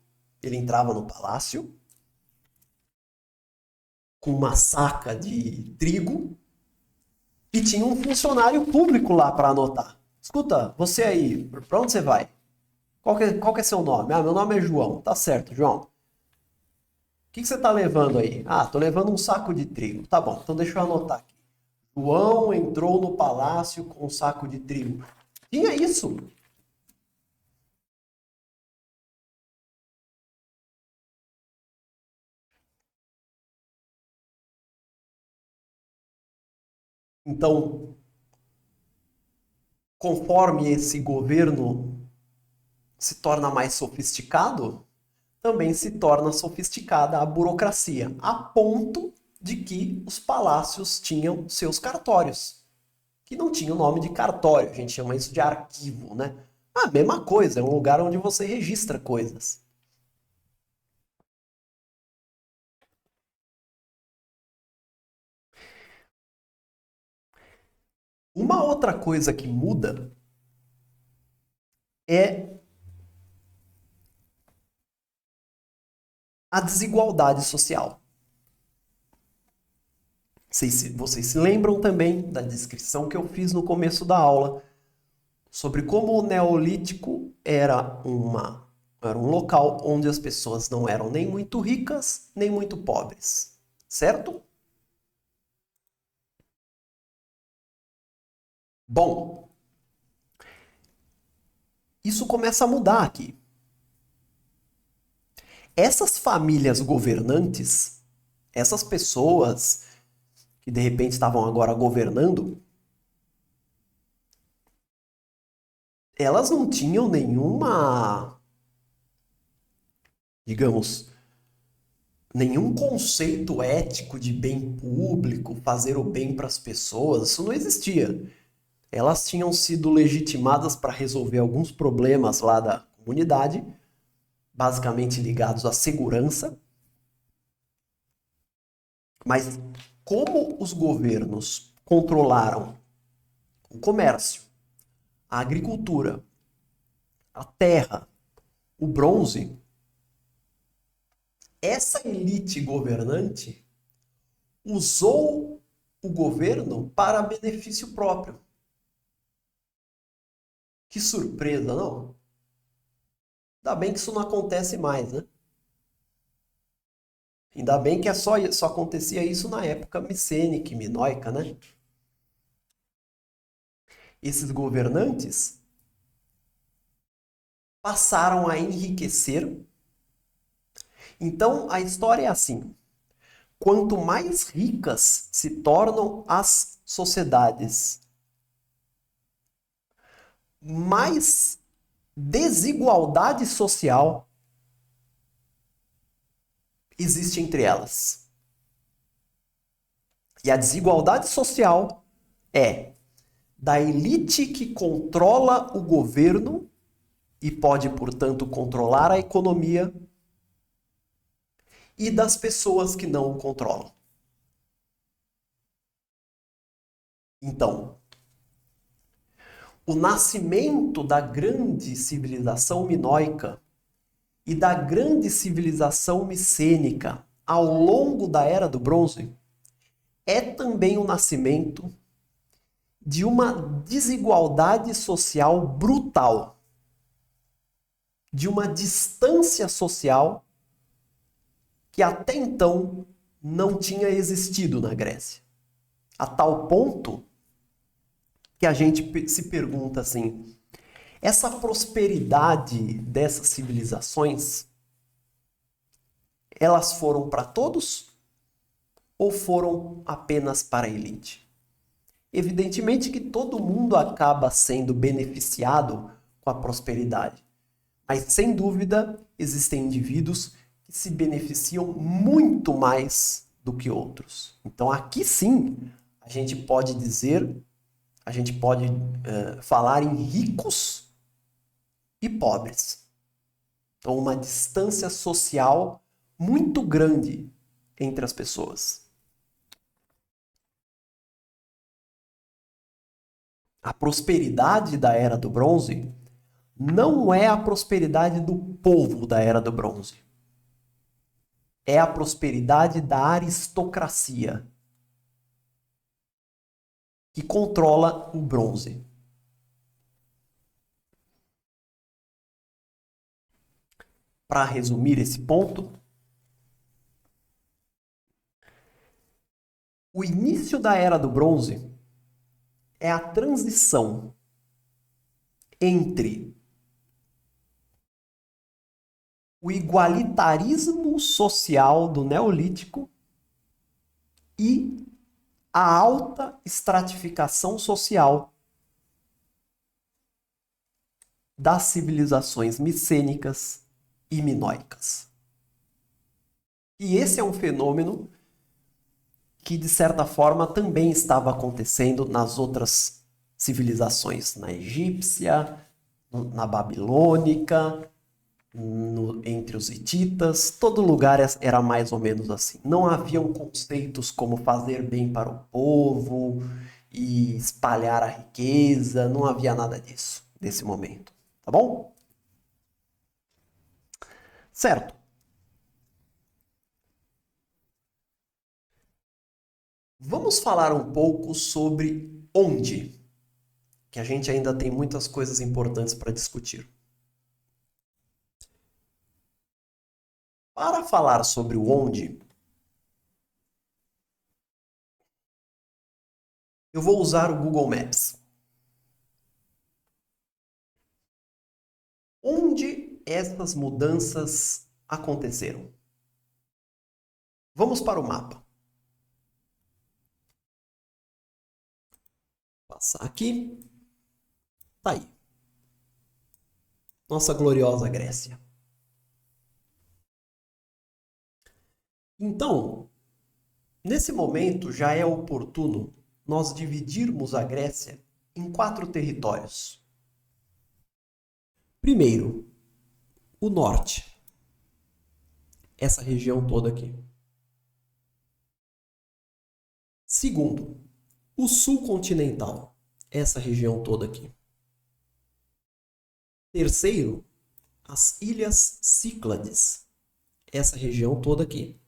com uma saca de trigo e tinha um funcionário público lá para anotar. Escuta, você aí, para onde você vai? Qual que é seu nome? Ah, meu nome é João. Tá certo, João. O que você tá levando aí? Ah, tô levando um saco de trigo. Tá bom, então deixa eu anotar aqui. João entrou no palácio com um saco de trigo. Tinha isso. Então, Conforme esse governo se torna mais sofisticado, também se torna sofisticada a burocracia, a ponto de que os palácios tinham seus cartórios, que não tinha o nome de cartório, a gente chama isso de arquivo, né? A mesma coisa, é um lugar onde você registra coisas. Uma outra coisa que muda é a desigualdade social. Vocês se lembram também da descrição que eu fiz no começo da aula sobre como o Neolítico era um local onde as pessoas não eram nem muito ricas, nem muito pobres. Certo? Bom, isso começa a mudar aqui. Essas famílias governantes, essas pessoas que de repente estavam agora governando, elas não tinham nenhuma, digamos, nenhum conceito ético de bem público, fazer o bem para as pessoas, isso não existia. Elas tinham sido legitimadas para resolver alguns problemas lá da comunidade, basicamente ligados à segurança, mas como os governos controlaram o comércio, a agricultura, a terra, o bronze, essa elite governante usou o governo para benefício próprio. Que surpresa, não? Ainda bem que isso não acontece mais, né? Ainda bem que só acontecia isso na época micênica, minoica, né? Esses governantes passaram a enriquecer. Então a história é assim: quanto mais ricas se tornam as sociedades, mais desigualdade social existe entre elas. E a desigualdade social é da elite que controla o governo e pode, portanto, controlar a economia, e das pessoas que não o controlam. Então, o nascimento da grande civilização minoica e da grande civilização micênica ao longo da Era do Bronze é também o nascimento de uma desigualdade social brutal, de uma distância social que até então não tinha existido na Grécia. A tal ponto que a gente se pergunta assim: essa prosperidade dessas civilizações, elas foram para todos ou foram apenas para a elite? Evidentemente que todo mundo acaba sendo beneficiado com a prosperidade, mas sem dúvida existem indivíduos que se beneficiam muito mais do que outros. Então aqui sim a gente pode dizer, a gente pode falar em ricos e pobres. Então uma distância social muito grande entre as pessoas. A prosperidade da Era do Bronze não é a prosperidade do povo da Era do Bronze. É a prosperidade da aristocracia que controla o bronze. Para resumir esse ponto, o início da Era do Bronze é a transição entre o igualitarismo social do Neolítico e a alta estratificação social das civilizações micênicas e minoicas. E esse é um fenômeno que, de certa forma, também estava acontecendo nas outras civilizações, na egípcia, na babilônica, entre os hititas, todo lugar era mais ou menos assim. Não haviam conceitos como fazer bem para o povo e espalhar a riqueza, não havia nada disso nesse momento, tá bom? Certo. Vamos falar um pouco sobre onde, que a gente ainda tem muitas coisas importantes para discutir. Para falar sobre o onde, eu vou usar o Google Maps. Onde essas mudanças aconteceram? Vamos para o mapa. Passar aqui. Tá aí. Nossa gloriosa Grécia. Então, nesse momento já é oportuno nós dividirmos a Grécia em 4 territórios. Primeiro, o norte. Essa região toda aqui. Segundo, o sul continental. Essa região toda aqui. Terceiro, as Ilhas Cíclades. Essa região toda aqui.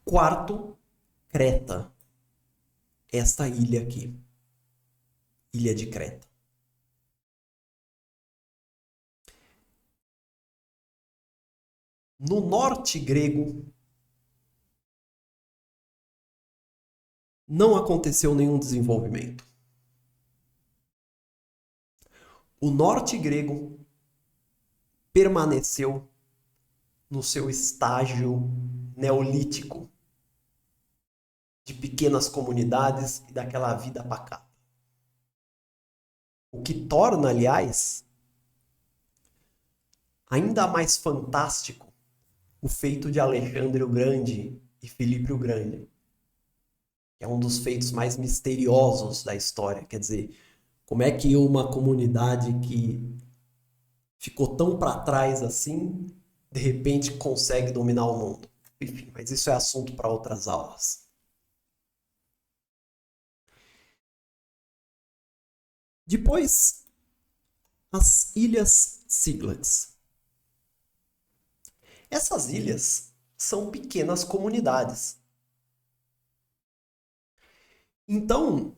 Quarto, Creta. Esta ilha aqui. Ilha de Creta. No norte grego, não aconteceu nenhum desenvolvimento. O norte grego permaneceu no seu estágio neolítico, de pequenas comunidades e daquela vida pacata. O que torna, aliás, ainda mais fantástico o feito de Alexandre o Grande e Filipe o Grande, que é um dos feitos mais misteriosos da história. Quer dizer, como é que uma comunidade que ficou tão para trás assim, de repente consegue dominar o mundo? Enfim, mas isso é assunto para outras aulas. Depois, as Ilhas Cíclades. Essas ilhas são pequenas comunidades. Então,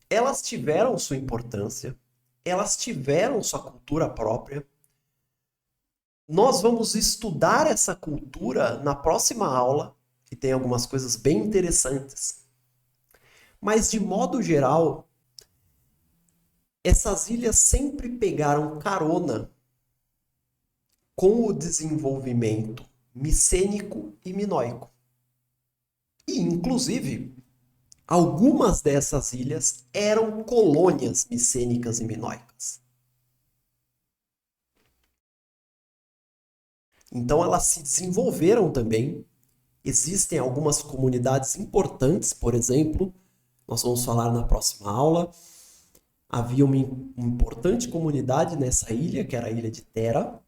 elas tiveram sua importância, elas tiveram sua cultura própria. Nós vamos estudar essa cultura na próxima aula, que tem algumas coisas bem interessantes. Mas, de modo geral, essas ilhas sempre pegaram carona com o desenvolvimento micênico e minoico. E, inclusive, algumas dessas ilhas eram colônias micênicas e minoicas. Então elas se desenvolveram também. Existem algumas comunidades importantes, por exemplo, nós vamos falar na próxima aula. Havia uma importante comunidade nessa ilha, que era a ilha de Tera.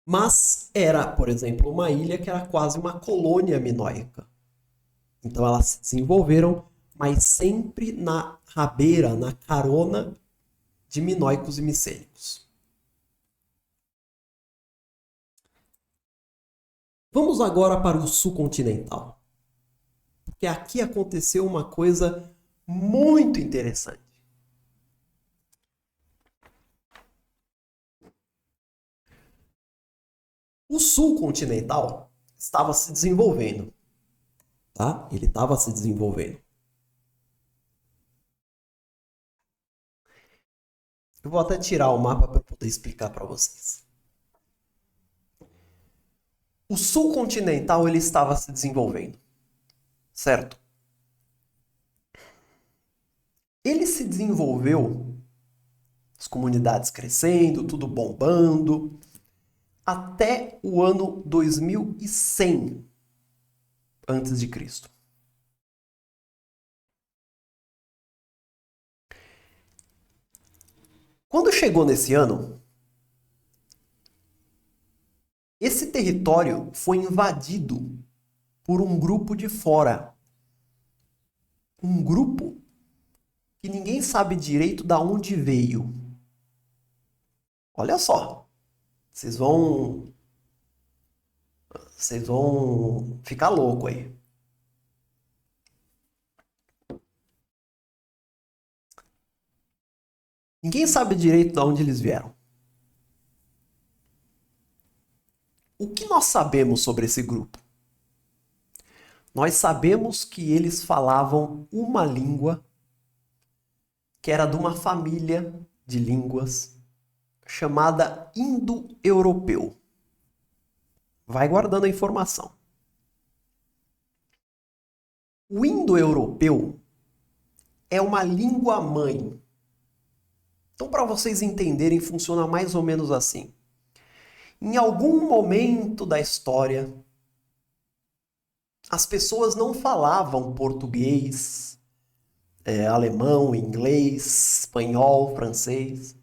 Mas era, por exemplo, uma ilha que era quase uma colônia minoica. Então elas se desenvolveram, mas sempre na rabeira, na carona de minoicos e micênicos. Vamos agora para o sul continental. Porque aqui aconteceu uma coisa muito interessante. O sul continental estava se desenvolvendo. Tá? Ele estava se desenvolvendo. Eu vou até tirar o mapa para poder explicar para vocês. O sul continental ele estava se desenvolvendo, certo? ele se desenvolveu, as comunidades crescendo, tudo bombando, até o ano 2100 antes de Cristo. Quando chegou nesse ano, esse território foi invadido por um grupo de fora. Um grupo que ninguém sabe direito de onde veio. Olha só, vocês vão ficar louco aí. Ninguém sabe direito de onde eles vieram. O que nós sabemos sobre esse grupo? Nós sabemos que eles falavam uma língua que era de uma família de línguas chamada indo-europeu. Vai guardando a informação. O indo-europeu é uma língua-mãe. Então, para vocês entenderem, funciona mais ou menos assim. Em algum momento da história, as pessoas não falavam português, alemão, inglês, espanhol, francês.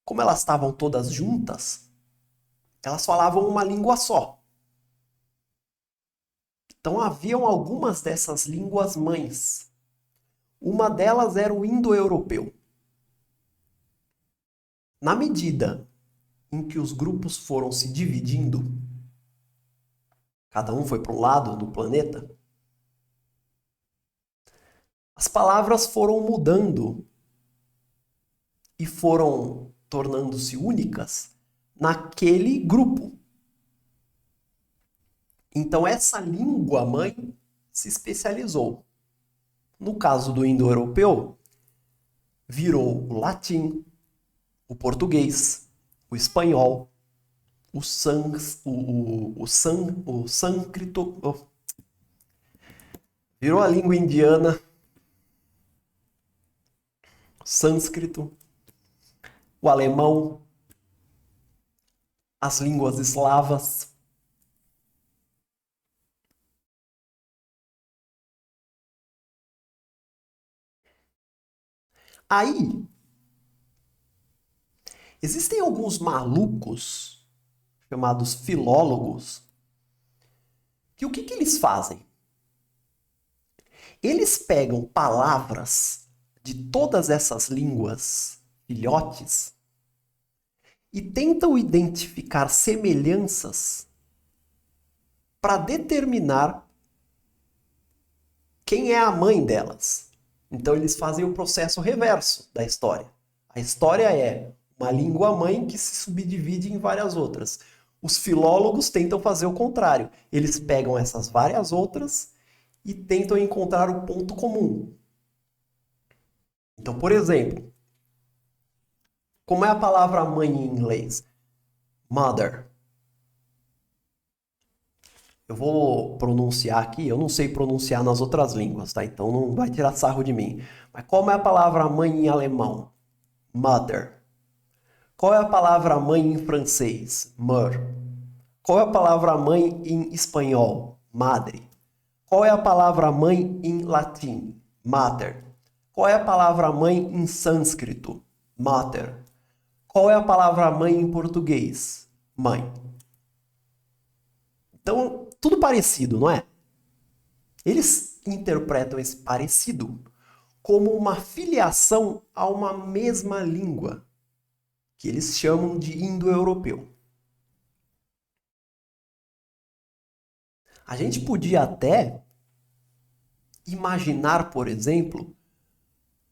Como elas estavam todas juntas, elas falavam uma língua só. Então haviam algumas dessas línguas mães. Uma delas era o indo-europeu. Na medida em que os grupos foram se dividindo, cada um foi para um lado do planeta, as palavras foram mudando e foram tornando-se únicas naquele grupo. Então essa língua mãe se especializou. No caso do indo-europeu, virou o latim, o português, o espanhol, o sânscrito, virou a língua indiana, sânscrito, o alemão, as línguas eslavas. Aí, existem alguns malucos, chamados filólogos, que o que eles fazem? Eles pegam palavras de todas essas línguas filhotes e tentam identificar semelhanças para determinar quem é a mãe delas. Então eles fazem o processo reverso da história. A história é uma língua-mãe que se subdivide em várias outras. Os filólogos tentam fazer o contrário. Eles pegam essas várias outras e tentam encontrar o ponto comum. Então, por exemplo, como é a palavra mãe em inglês? Mother. Eu vou pronunciar aqui, eu não sei pronunciar nas outras línguas, tá? Então não vai tirar sarro de mim. Mas como é a palavra mãe em alemão? Mother. Qual é a palavra mãe em francês? Mère. Qual é a palavra mãe em espanhol? Madre. Qual é a palavra mãe em latim? Mater. Qual é a palavra mãe em sânscrito? Mater. Qual é a palavra mãe em português? Mãe. Então, tudo parecido, não é? Eles interpretam esse parecido como uma filiação a uma mesma língua, que eles chamam de indo-europeu. A gente podia até imaginar, por exemplo,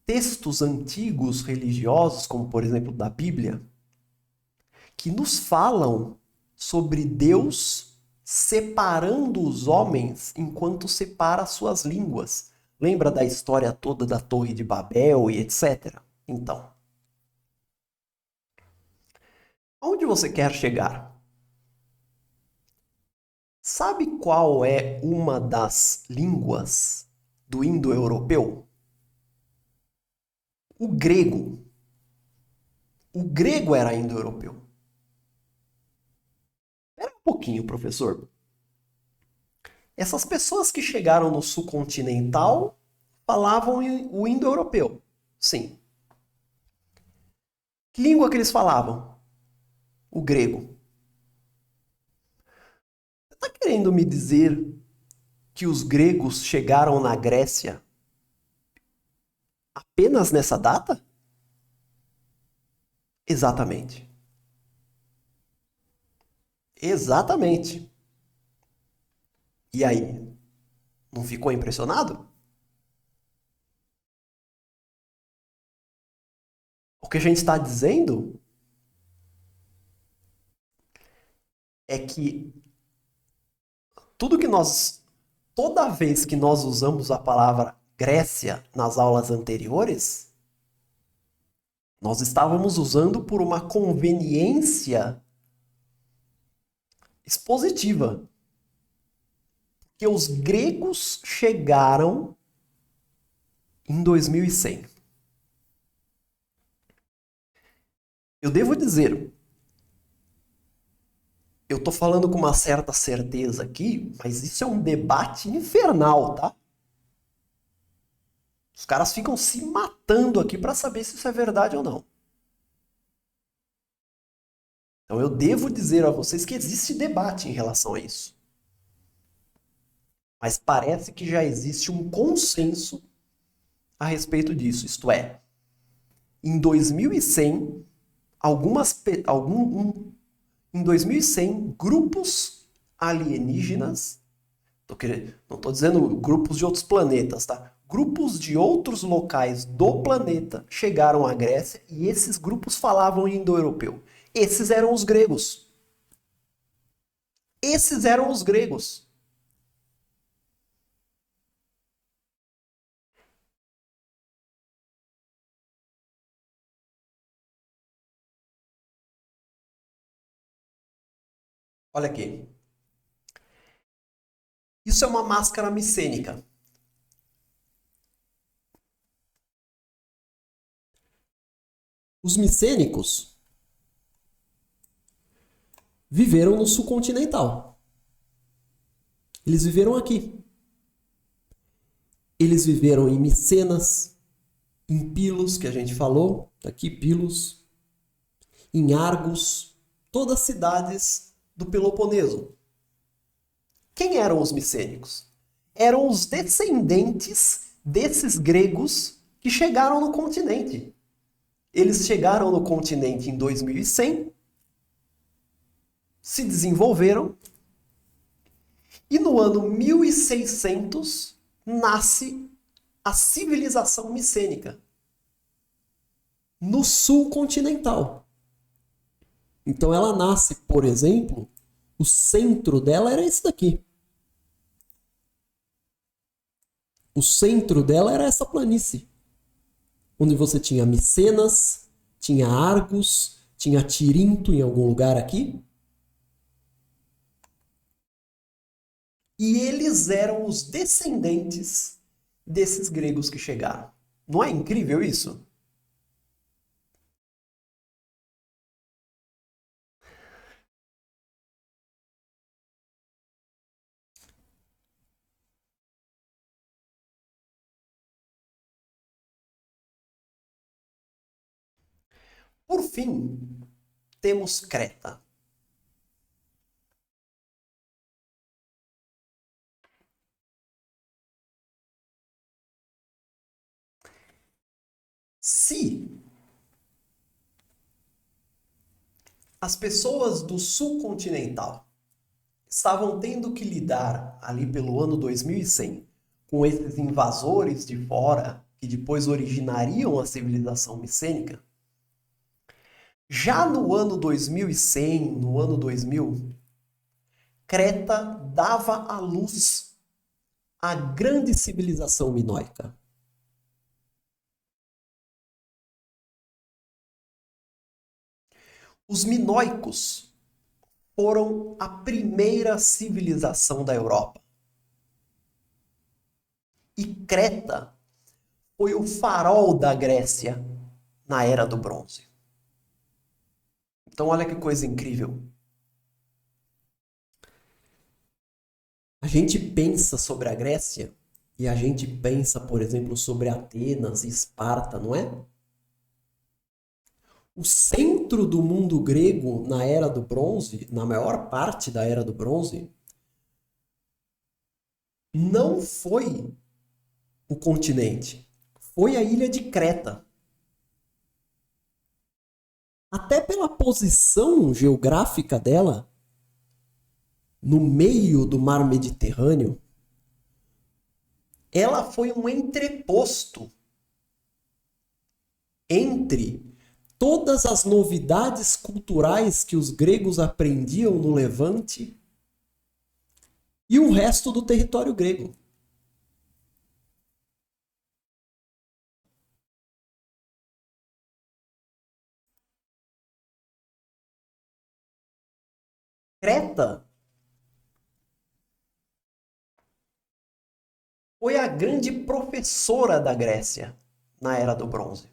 textos antigos religiosos, como por exemplo da Bíblia, que nos falam sobre Deus separando os homens enquanto separa suas línguas. Lembra da história toda da Torre de Babel e etc? Então, aonde você quer chegar? Sabe qual é uma das línguas do indo-europeu? O grego. O grego era indo-europeu. Espera um pouquinho, professor. Essas pessoas que chegaram no sul continental falavam o indo-europeu. Sim. Que língua que eles falavam? O grego. Você está querendo me dizer que os gregos chegaram na Grécia apenas nessa data? Exatamente. Exatamente. E aí, não ficou impressionado? O que a gente está dizendo é que tudo que nós, toda vez que nós usamos a palavra Grécia nas aulas anteriores, nós estávamos usando por uma conveniência expositiva. Que os gregos chegaram em 2100. Eu devo dizer, eu estou falando com uma certa certeza aqui, mas isso é um debate infernal, tá? Os caras ficam se matando aqui para saber se isso é verdade ou não. Então eu devo dizer a vocês que existe debate em relação a isso. Mas parece que já existe um consenso a respeito disso. Isto é, em 2100, em 2100, grupos alienígenas, não estou dizendo grupos de outros planetas, tá? Grupos de outros locais do planeta chegaram à Grécia e esses grupos falavam indo-europeu. Esses eram os gregos. Esses eram os gregos. Olha aqui. Isso é uma máscara micênica. Os micênicos viveram no sul continental. Eles viveram aqui. Eles viveram em Micenas, em Pilos, que a gente falou, tá aqui Pilos, em Argos, todas as cidades do Peloponeso. Quem eram os micênicos? Eram os descendentes desses gregos que chegaram no continente. Eles chegaram no continente em 2100, se desenvolveram, e no ano 1600 nasce a civilização micênica no sul continental. Então ela nasce, por exemplo, o centro dela era esse daqui. O centro dela era essa planície, onde você tinha Micenas, tinha Argos, tinha Tirinto em algum lugar aqui. E eles eram os descendentes desses gregos que chegaram. Não é incrível isso? Por fim, temos Creta. Se as pessoas do sul continental estavam tendo que lidar ali pelo ano 2100 com esses invasores de fora que depois originariam a civilização micênica, já no ano 2100, no ano 2000, Creta dava à luz a grande civilização minoica. Os minoicos foram a primeira civilização da Europa. E Creta foi o farol da Grécia na Era do Bronze. Então, olha que coisa incrível. A gente pensa sobre a Grécia e a gente pensa, por exemplo, sobre Atenas e Esparta, não é? O centro do mundo grego na Era do Bronze, na maior parte da Era do Bronze, não foi o continente, foi a ilha de Creta. Até pela posição geográfica dela, no meio do mar Mediterrâneo, ela foi um entreposto entre todas as novidades culturais que os gregos aprendiam no Levante e o resto do território grego. Creta foi a grande professora da Grécia na Era do Bronze.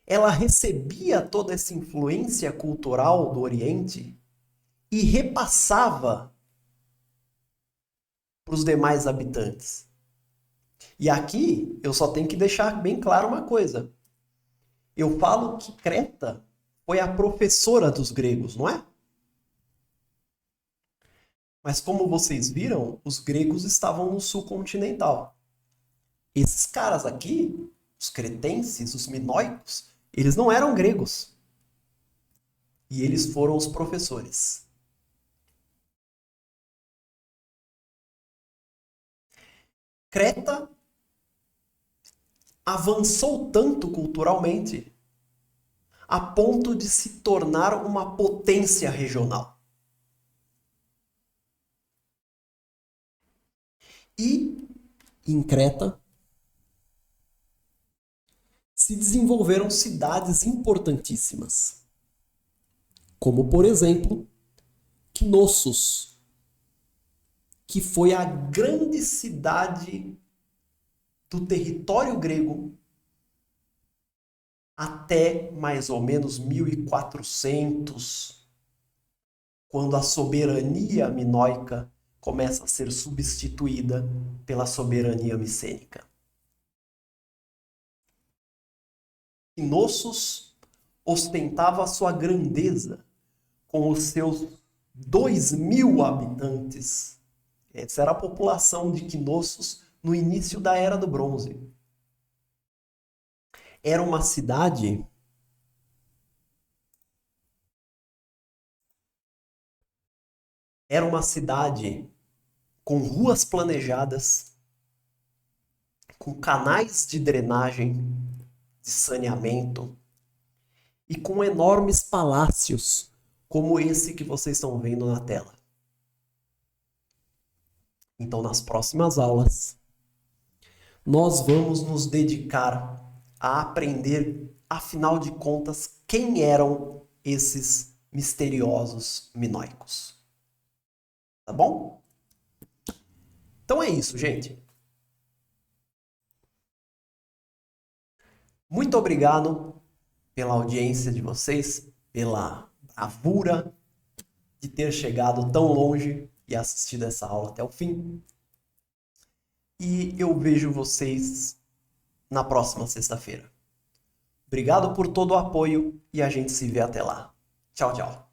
Ela recebia toda essa influência cultural do Oriente e repassava para os demais habitantes. E aqui eu só tenho que deixar bem claro uma coisa. Eu falo que Creta foi a professora dos gregos, não é? Mas como vocês viram, os gregos estavam no sul continental. Esses caras aqui, os cretenses, os minoicos, eles não eram gregos. E eles foram os professores. Creta avançou tanto culturalmente a ponto de se tornar uma potência regional. E em Creta se desenvolveram cidades importantíssimas, como por exemplo Knossos, que foi a grande cidade do território grego até mais ou menos 1400, quando a soberania minoica começa a ser substituída pela soberania micênica. Knossos ostentava a sua grandeza com os seus 2.000 habitantes. Essa era a população de Knossos no início da Era do Bronze. Era uma cidade com ruas planejadas, com canais de drenagem, de saneamento e com enormes palácios, como esse que vocês estão vendo na tela. Então, nas próximas aulas, nós vamos nos dedicar a aprender, afinal de contas, quem eram esses misteriosos minoicos. Tá bom? Então é isso, gente. Muito obrigado pela audiência de vocês, pela bravura de ter chegado tão longe e assistido essa aula até o fim. E eu vejo vocês na próxima sexta-feira. Obrigado por todo o apoio e a gente se vê até lá. Tchau, tchau.